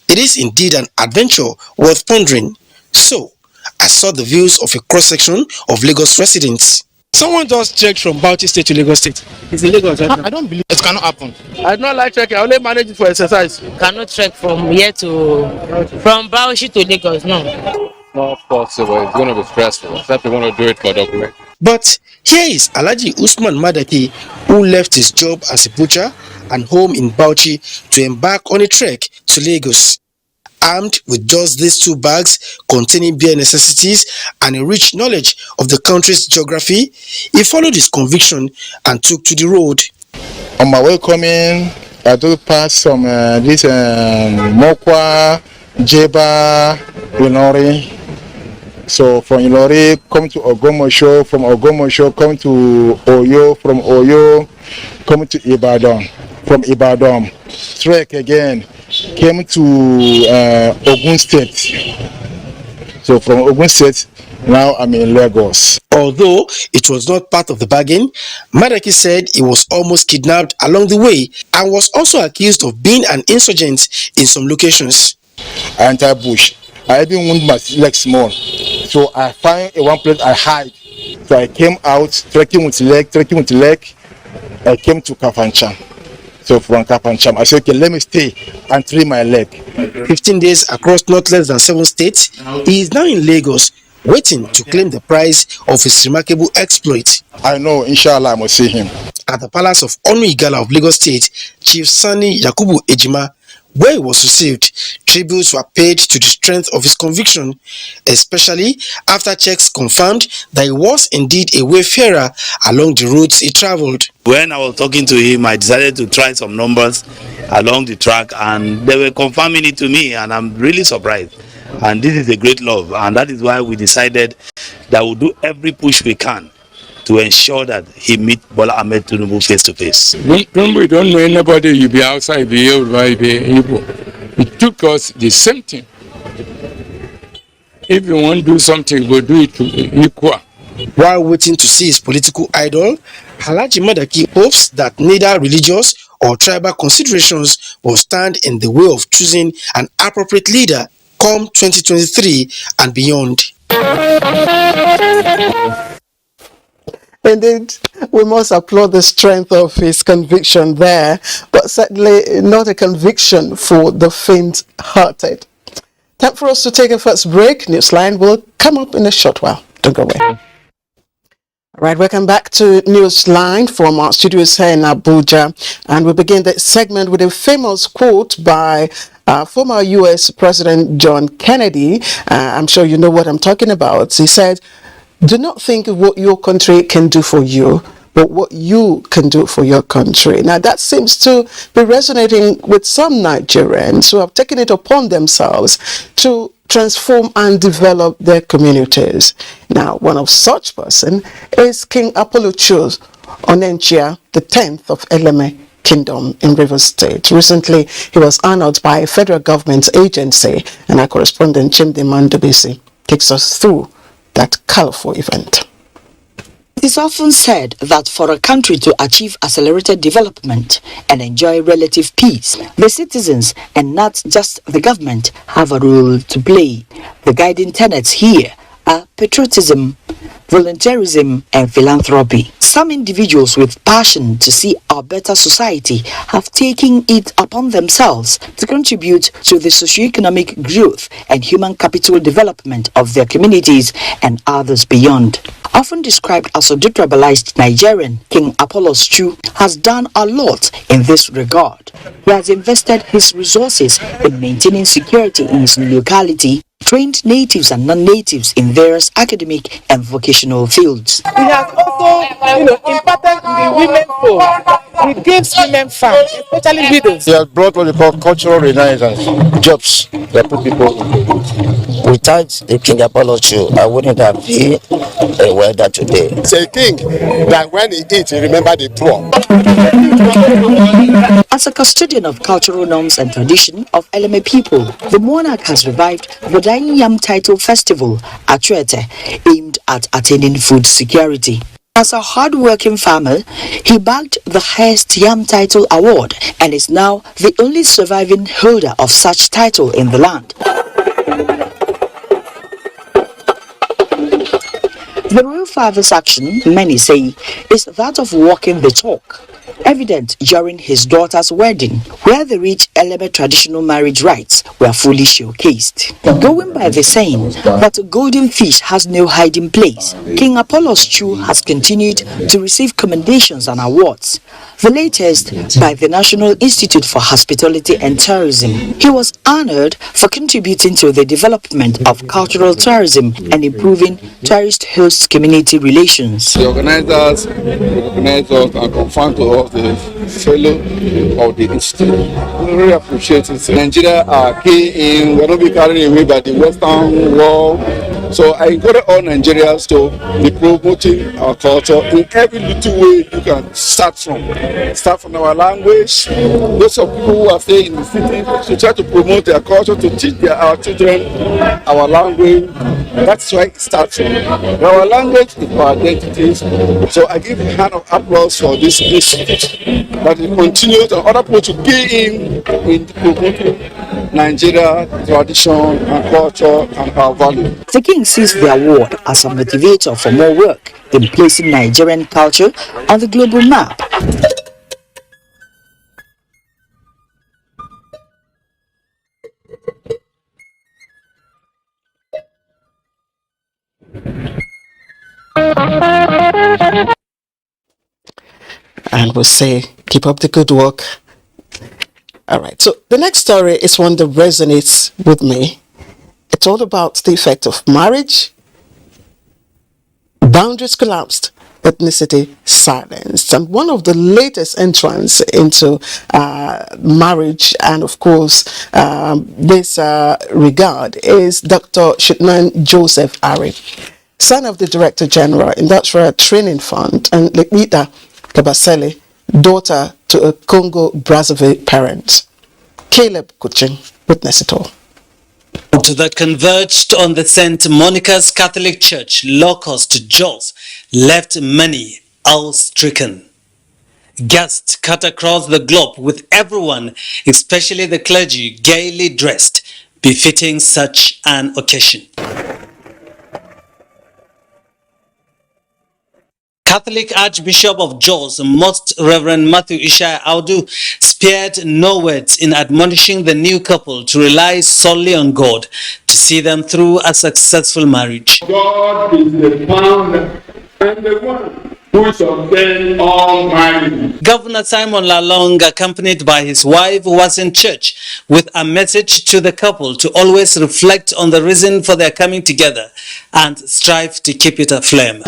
It is indeed an adventure worth pondering. So, I saw the views of a cross-section of Lagos residents. Someone just trekked from Bauchi State to Lagos State. It's in Lagos right now. I don't believe it cannot happen. I do not like trekking. I only manage it for exercise. Cannot trek from here from Bauchi to Lagos, no. Not possible. It's going to be stressful. Except you want to do it for document. But here is Alhaji Usman Madaki, who left his job as a butcher and home in Bauchi to embark on a trek to Lagos. Armed with just these 2 bags containing bare necessities and a rich knowledge of the country's geography, he followed his conviction and took to the road. On my way coming, I do pass some Mokwa, Jeba, Ilori. So from Ilori, come to Ogomosho, from Ogomosho, come to Oyo, from Oyo, come to Ibadan, from Ibadan, trek again, came to Ogun State. So from Ogun State, now I'm in Lagos. Although it was not part of the bargain, Madaki said he was almost kidnapped along the way and was also accused of being an insurgent in some locations. I enter bush. I even wound my leg small. So I find one place I hide. So I came out, trekking with leg. I came to Kafanchan. So from Kafanchan, I said, okay, let me stay and treat my leg. 15 days across not less than 7 states, he is now in Lagos, waiting to claim the prize of his remarkable exploit. I know, inshallah, I must see him. At the Palace of Onu Igala of Lagos State, Chief Sani Yakubu Ejima, where he was received, tributes were paid to the strength of his conviction, especially after checks confirmed that he was indeed a wayfarer along the routes he traveled. When I was talking to him, I decided to try some numbers along the track, and they were confirming it to me, and I'm really surprised. And this is a great love, and that is why we decided that we'll do every push we can to ensure that he meet Bola Ahmed Tinubu face to face. When we don't know anybody, you be outside, be Yoruba, be Igbo. It took us the same thing. If you want to do something, go do it to equal. While waiting to see his political idol, Alhaji Madaki hopes that neither religious or tribal considerations will stand in the way of choosing an appropriate leader come 2023 and beyond. Indeed, we must applaud the strength of his conviction there, but certainly not a conviction for the faint-hearted. Time for us to take a first break. Newsline will come up in a short while. Don't go away. All right, welcome back to Newsline from our studios here in Abuja. And we begin the segment with a famous quote by former U.S. President John Kennedy. I'm sure you know what I'm talking about. He said, "Do not think of what your country can do for you, but what you can do for your country." Now, that seems to be resonating with some Nigerians who have taken it upon themselves to transform and develop their communities. Now, one of such person is King Apollo Chus on NTA, the 10th of Eleme Kingdom in Rivers State. Recently, he was honored by a federal government agency, and our correspondent Chimdi Mandobisi takes us through that colorful event. It is often said that for a country to achieve accelerated development and enjoy relative peace, the citizens and not just the government have a role to play. The guiding tenets here are patriotism, volunteerism, and philanthropy. Some individuals with passion to see a better society have taken it upon themselves to contribute to the socio-economic growth and human capital development of their communities and others beyond. Often described as a detribalized Nigerian, King Apollo Chus has done a lot in this regard. He has invested his resources in maintaining security in his locality, trained natives and non-natives in various academic and vocational fields. He has also, impacted the women folk. He gives women farms, especially widows. He has brought what we call cultural renaissance, jobs that put people in. Without the King Apollo Chus, I wouldn't have been a welder today. It's a king that when he eats, he remembers the poor. As a custodian of cultural norms and tradition of Eleme people, the monarch has revived the Dying Yam Title Festival at Chuete, aimed at attaining food security. As a hard-working farmer, he bagged the highest Yam Title Award and is now the only surviving holder of such title in the land. The royal father's action, many say, is that of walking the talk, evident during his daughter's wedding, where the rich Eleme traditional marriage rites were fully showcased. Going by the saying that a golden fish has no hiding place, King Apollo Chus has continued to receive commendations and awards, the latest by the National Institute for Hospitality and Tourism. He was honored for contributing to the development of cultural tourism and improving tourist host community relations. The organizers recognize us and confirm to us the fellow of the institute. We really appreciate it. Nigeria are key in, we're not be carried away by the Western world. So I encourage all Nigerians to be promoting our culture in every little way you can start from. Start from our language. Those of people who are staying in the city to try to promote their culture, to teach our children our language. That's why it starts from. Our language is our identity. So I give a hand of applause for this institute that it continues and other people to key in promoting Nigeria tradition and culture and our value. The king sees the award as a motivator for more work in placing Nigerian culture on the global map. And we'll say, keep up the good work. All right, so the next story is one that resonates with me. It's all about the effect of marriage, boundaries collapsed, ethnicity silenced. And one of the latest entrants into marriage and, of course, this regard is Dr. Shitman Joseph Ari. son of the Director General, Industrial Training Fund, and Lekmita Kabasele, daughter to a Congo-Brazzaville parent. Caleb Kuching, witness it all. That converged on the St. Monica's Catholic Church, Locust, Jos, left many awe-stricken. Guests cut across the globe with everyone, especially the clergy, gaily dressed, befitting such an occasion. Catholic Archbishop of Jos, Most Reverend Matthew Ishaya Audu, spared no words in admonishing the new couple to rely solely on God to see them through a successful marriage. God is the founder and the one who sustains all marriages. Governor Simon Lalong, accompanied by his wife, was in church with a message to the couple to always reflect on the reason for their coming together and strive to keep it aflame.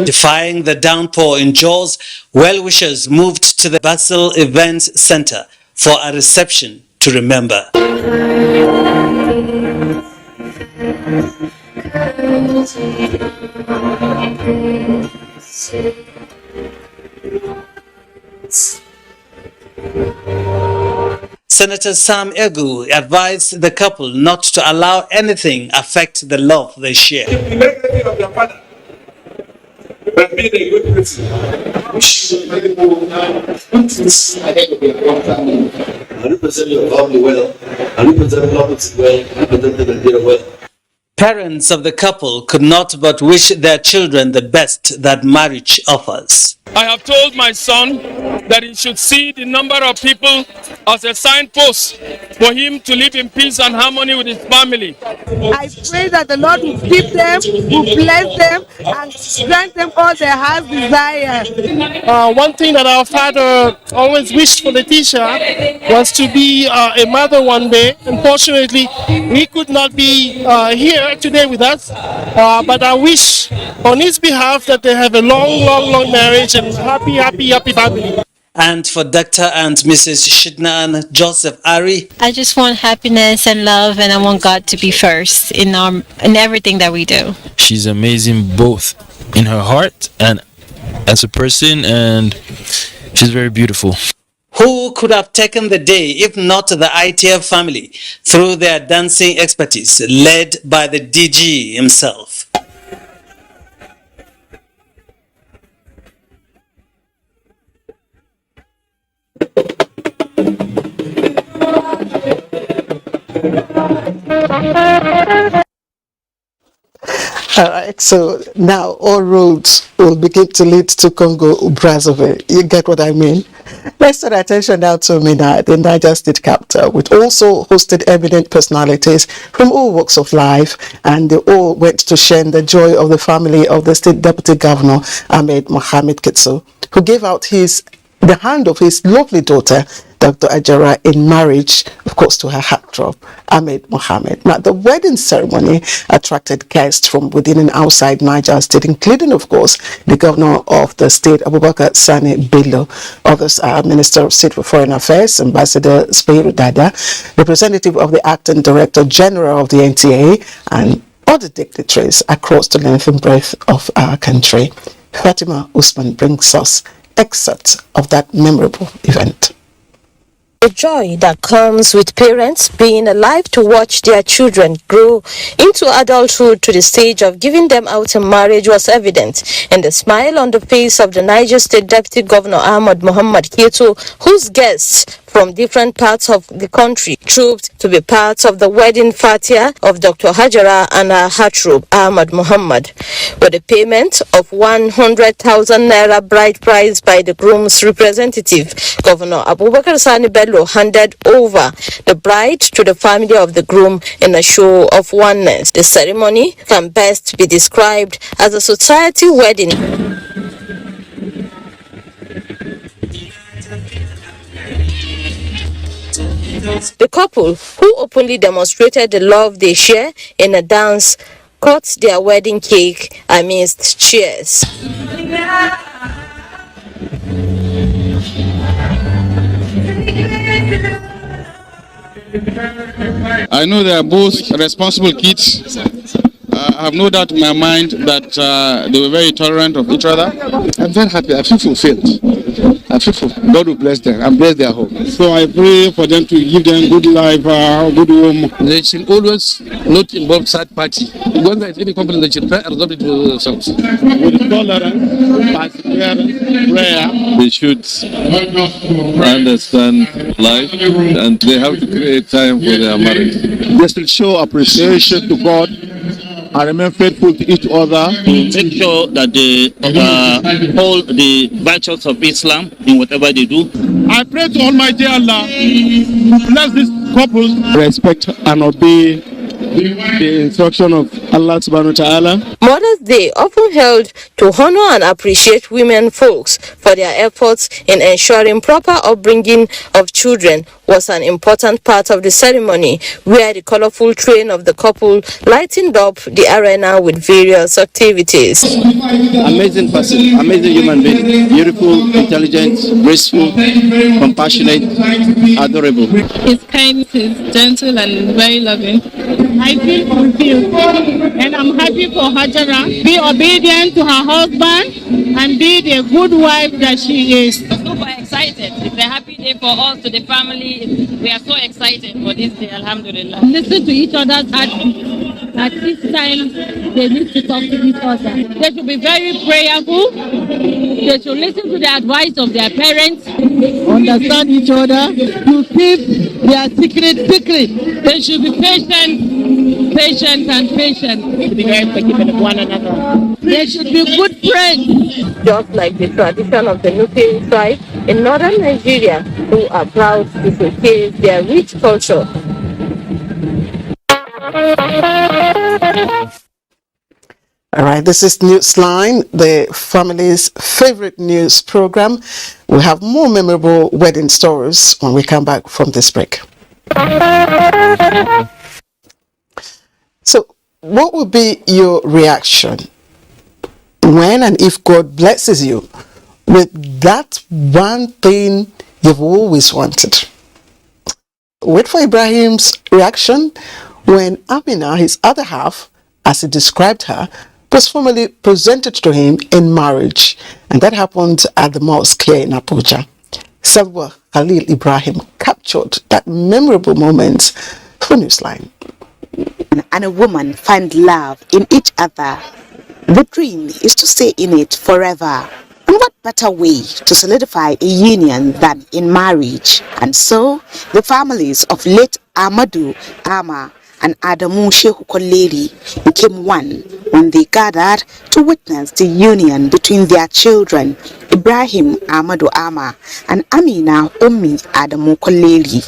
Defying the downpour in Jos, well-wishers moved to the Basel Events Center for a reception to remember. Senator Sam Egu advised the couple not to allow anything affect the love they share. The legacy of their father has been a good person. I represent your family well. I represent Lobos well. I represent Nigeria well. Parents of the couple could not but wish their children the best that marriage offers. I have told my son that he should see the number of people as a signpost for him to live in peace and harmony with his family. I pray that the Lord will keep them, will bless them, and grant them all their heart's desire. One thing that our father always wished for Letitia was to be a mother one day. Unfortunately, he could not be here today with us, but I wish on his behalf that they have a long marriage and happy family. And for Dr. and Mrs. Shidnan Joseph Ari, I just want happiness and love, and I want God to be first in everything that we do. She's amazing both in her heart and as a person, and she's very beautiful. Who could have taken the day if not the ITF family through their dancing expertise led by the DG himself? All right, so now all roads will begin to lead to Congo-Brazzaville. You get what I mean? Let's turn attention now to Minna, the Niger State capital, which also hosted eminent personalities from all walks of life, and they all went to share in the joy of the family of the State Deputy Governor, Ahmed Mohamed Kitso, who gave out the hand of his lovely daughter, Dr. Ajara, in marriage, of course, to her heartthrob, Ahmed Mohamed. Now, the wedding ceremony attracted guests from within and outside Niger State, including, of course, the governor of the state, Abubakar Sani Bello. Others are Minister of State for Foreign Affairs, Ambassador Speiru Dada, representative of the Acting Director General of the NTA, and other dignitaries across the length and breadth of our country. Fatima Usman brings us excerpts of that memorable event. The joy that comes with parents being alive to watch their children grow into adulthood to the stage of giving them out in marriage was evident in the smile on the face of the Niger State Deputy Governor Ahmed Mohamed Kitso, whose guests from different parts of the country trooped to be part of the wedding fatia of Dr. Hajara and her heartthrob Ahmed Mohamed. With the payment of 100,000 naira bride price by the groom's representative, Governor Abubakar Sani Bello handed over the bride to the family of the groom in a show of oneness. The ceremony can best be described as a society wedding. The couple, who openly demonstrated the love they share in a dance, cut their wedding cake amidst cheers. I know they are both responsible kids. I have no doubt in my mind that they were very tolerant of each other. I'm very happy. I feel fulfilled. I feel God will bless them and bless their home. So I pray for them to give them good life, good home. They should always not involve third party. When there is any complaint, they should try and resolve it themselves. With tolerance, perseverance, prayer. They should understand life and they have to create time for their marriage. They should show appreciation to God and remain faithful to each other. Make sure that they hold the virtues of Islam in whatever they do. I pray to Almighty Allah, bless this couple, respect and obey the instruction of Allah subhanahu wa ta'ala. Mother's Day, often held to honor and appreciate women folks for their efforts in ensuring proper upbringing of children, was an important part of the ceremony, where the colorful train of the couple lightened up the arena with various activities. Amazing person, amazing human being, beautiful, intelligent, graceful, compassionate, adorable. He's kind, he's gentle and very loving. I feel fulfilled and I'm happy for Hajara. Be obedient to her husband and be the good wife that she is. Super excited. It's a happy day for us, to the family. We are so excited for this day, alhamdulillah. Listen to each other's heartbeat. At this time, they need to talk to each other. They should be very prayerful. They should listen to the advice of their parents. Understand each other. To keep their secret. They should be patient and patient. Be very forgiving of one another. They should be good friends. Just like the tradition of the Nupe tribe in northern Nigeria, who are proud to showcase their rich culture. All right, this is Newsline, the family's favorite news program. We have more memorable wedding stories when we come back from this break. So, what would be your reaction when and if God blesses you with that one thing you've always wanted? Wait for Ibrahim's reaction when Amina, his other half, as he described her, was formally presented to him in marriage, and that happened at the mosque here in Abuja. Salwa Khalil Ibrahim captured that memorable moment for Newsline. And a woman find love in each other. The dream is to stay in it forever. And what better way to solidify a union than in marriage? And so, the families of late Amadou Ama and Adamu Shehu Koleri became one when they gathered to witness the union between their children, Ibrahim Amadou Ama and Amina Ummi Adamu Koleri.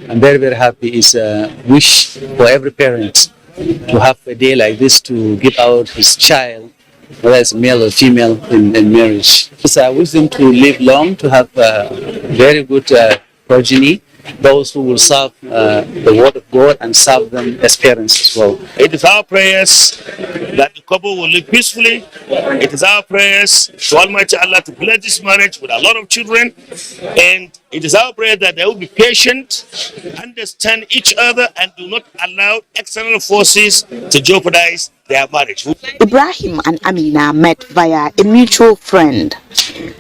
I'm very, very happy. It's a wish for every parent to have a day like this to give out his child, whether it's male or female, in marriage. So I wish them to live long, to have very good progeny, those who will serve the word of God and serve them as parents as well. It is our prayers that the couple will live peacefully. It is our prayers to Almighty Allah to bless this marriage with a lot of children. And it is our prayer that they will be patient, understand each other, and do not allow external forces to jeopardize their marriage. Ibrahim and Amina met via a mutual friend.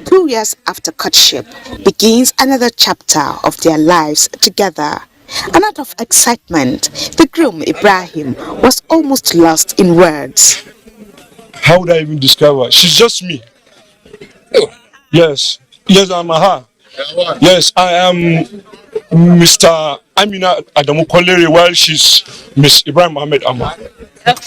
2 years after courtship begins another chapter of their lives together. And out of excitement, the groom Ibrahim was almost lost in words. How would I even describe her? She's just me. Yes, I'm her. Yes, I am Mr. Amina Adamu Koleri while she's Miss Ibrahim Mohammed Amma.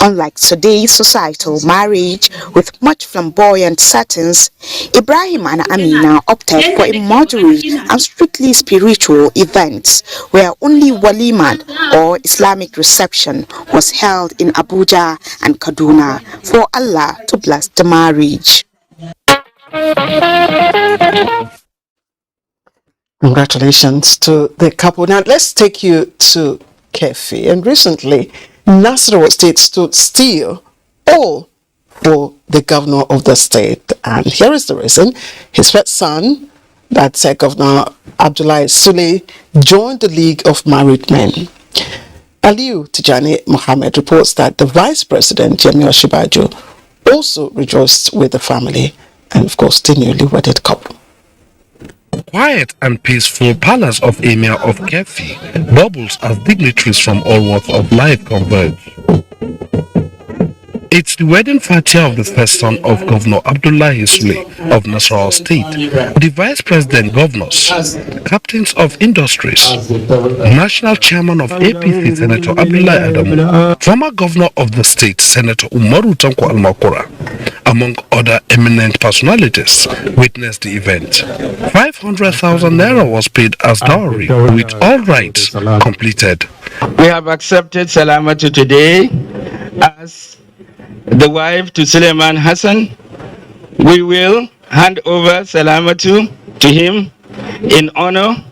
Unlike today's societal marriage with much flamboyant settings, Ibrahim and Amina opted for a moderate and strictly spiritual event where only walimat or Islamic reception was held in Abuja and Kaduna for Allah to bless the marriage. Congratulations to the couple. Now let's take you to Kefi. And recently, Nasarawa State stood still, all for the governor of the state. And here is the reason. His first son, that's Governor Abdullahi Sule, joined the League of Married Men. Aliu Tijani Mohammed reports that the Vice President, Yemi Osinbajo, also rejoiced with the family and, of course, the newly wedded couple. Quiet and peaceful palace of Emir of Kefi bubbles as dignitaries from all walks of life converge. It's the wedding fatia of the first son of Governor Abdullahi Sule of Nasarawa State, the Vice President Governors, Captains of Industries, National Chairman of APC Senator Abdullahi Adamu, former Governor of the State Senator Umaru Tanko Almakora, among other eminent personalities, witnessed the event. 500,000 naira was paid as dowry, with all rights completed. We have accepted Salamatu today as the wife to Suleiman Hassan. We will hand over Salamatu to him in honor,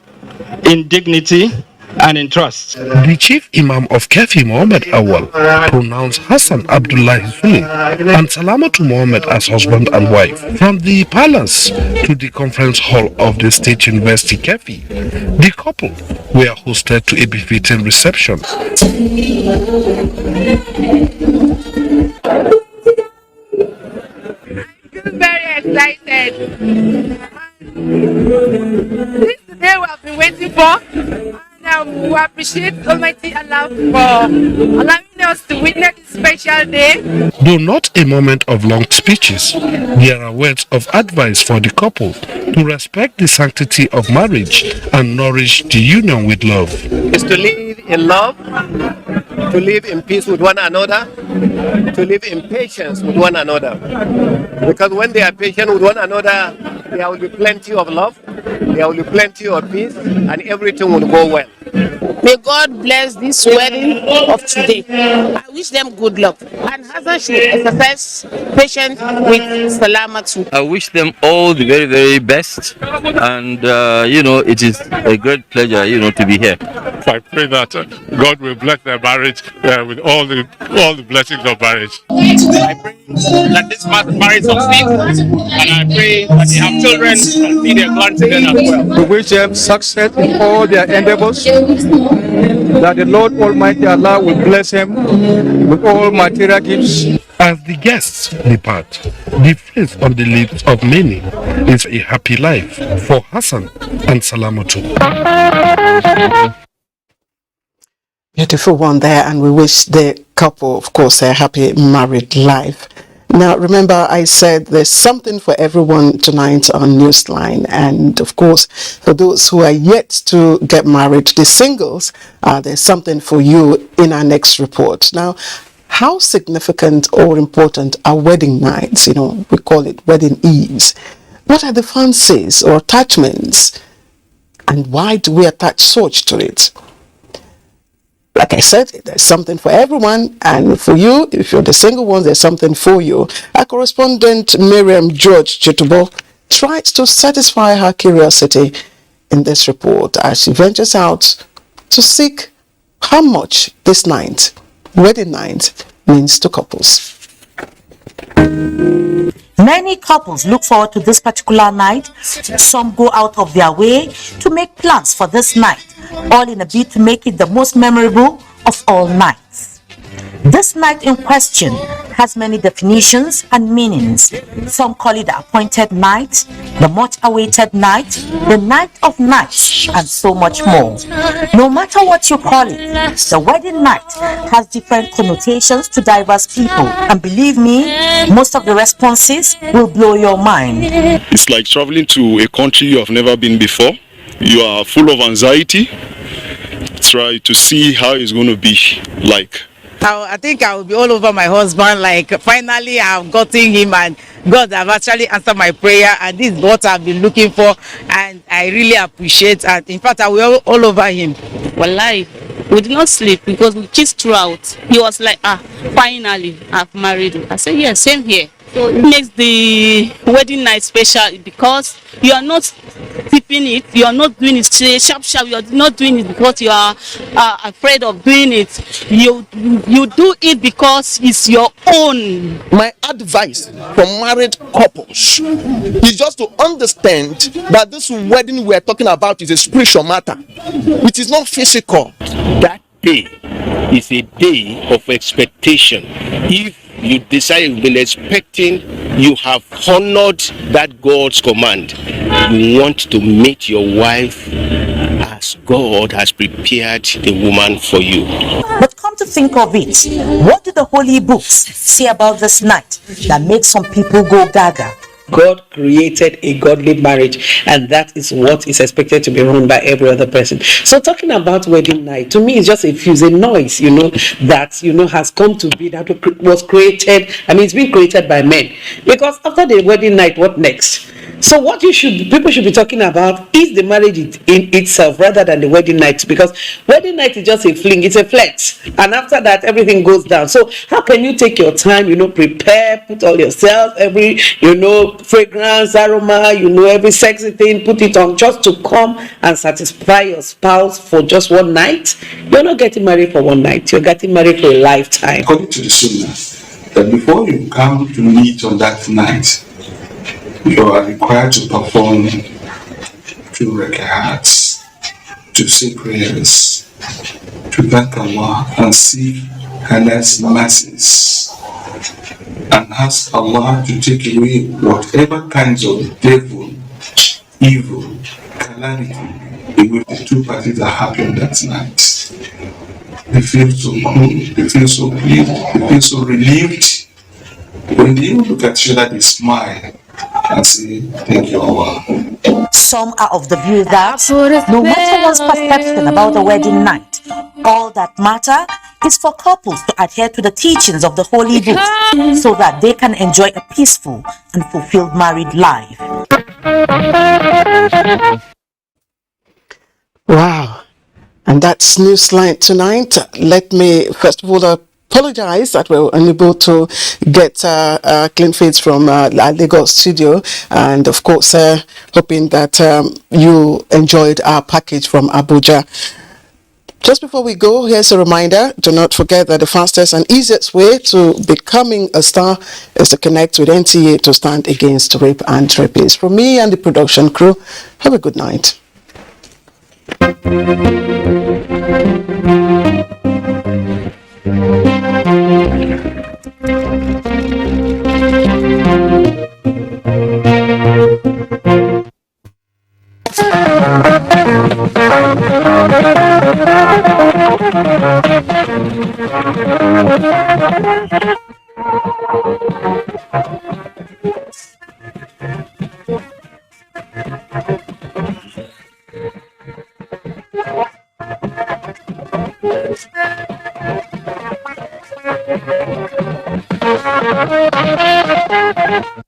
in dignity, and in trust. The chief imam of Kefi, Muhammad Awal, pronounced Hassan Abdullahi Sule and Salamatu Muhammad as husband and wife. From the palace to the conference hall of the State University Kefi, the couple were hosted to a befitting reception. Very excited. This is the day we have been waiting for, and we appreciate Almighty Allah for allowing us to witness this special day. Though not a moment of long speeches, there are words of advice for the couple to respect the sanctity of marriage and nourish the union with love. Is to live in love, to live in peace with one another, to live in patience with one another. Because when they are patient with one another, there will be plenty of love, there will be plenty of peace, and everything will go well. May God bless this wedding of today. I wish them good luck. And Hassan should exercise patience with Salamatu. I wish them all the very, very best. And, it is a great pleasure, to be here. I pray that God will bless their marriage with all the blessings of marriage. I pray that this marriage succeeds, and I pray that they have children and see their grandchildren as well. We wish them success in all their endeavors, that the Lord Almighty Allah will bless them with all material gifts. As the guests depart, the face on the lips of many is a happy life for Hassan and Salamatu. Beautiful one there, and we wish the couple, of course, a happy married life. Now, remember, I said there's something for everyone tonight on Newsline. And, of course, for those who are yet to get married, the singles, there's something for you in our next report. Now, how significant or important are wedding nights? We call it wedding eves. What are the fancies or attachments? And why do we attach such to it? Like I said, there's something for everyone, and for you, if you're the single one, there's something for you. Our correspondent Miriam George Chitubo tries to satisfy her curiosity in this report as she ventures out to seek how much this night, wedding night, means to couples. Many couples look forward to this particular night. Some go out of their way to make plans for this night, all in a bid to make it the most memorable of all nights. This night in question has many definitions and meanings. Some call it the appointed night, the much awaited night, the night of nights, and so much more. No matter what you call it, the wedding night has different connotations to diverse people. And believe me, most of the responses will blow your mind. It's like traveling to a country you have never been before. You are full of anxiety. Try to see how it's going to be like. I think I will be all over my husband, like finally I've gotten him and God have actually answered my prayer, and this is what I've been looking for, and I really appreciate, and in fact I will all over him. Wallahi, we did not sleep because we kissed throughout. He was like, finally I've married you. I said, yes, same here. So it makes the wedding night special because you are not tipping it, you are not doing it sharp, you are not doing it because you are afraid of doing it. You do it because it's your own. My advice for married couples is just to understand that this wedding we are talking about is a spiritual matter. It is not physical. That day is a day of expectation. If you decide you've been expecting, you have honored that God's command. You want to meet your wife as God has prepared the woman for you. But come to think of it, what do the holy books say about this night that makes some people go gaga? God created a godly marriage, and that is what is expected to be run by every other person. So talking about wedding night, to me, it's just a noise, that, has come to be, that was created. I mean, it's been created by men. Because after the wedding night, what next? So what people should be talking about is the marriage in itself rather than the wedding night, because wedding night is just a fling, it's a flex, and after that everything goes down. So how can you take your time, prepare, put all yourself, every fragrance, aroma, every sexy thing, put it on just to come and satisfy your spouse for just one night? You're not getting married for one night, you're getting married for a lifetime. According to the Sunnah, that before you come to meet on that night, you are required to perform 2 rak'ahs, to say prayers, to thank Allah and seek Allah's mercies, and ask Allah to take away whatever kinds of devil, evil, calamity away the 2 parties that happen that night. They feel so good, they feel so pleased, they feel so relieved. When they even look at each other, they smile and say, thank you, Allah. Some are of the view that no matter one's perception about the wedding night, all that matter is for couples to adhere to the teachings of the holy books so that they can enjoy a peaceful and fulfilled married life. Wow. And that's Newsline tonight. Let me first of all apologize that we were unable to get clean feeds from Lagos studio, and of course hoping that you enjoyed our package from Abuja. Just before we go, here's a reminder: do not forget that the fastest and easiest way to becoming a star is to connect with NTA to stand against rape and rapists. From me and the production crew, have a good night.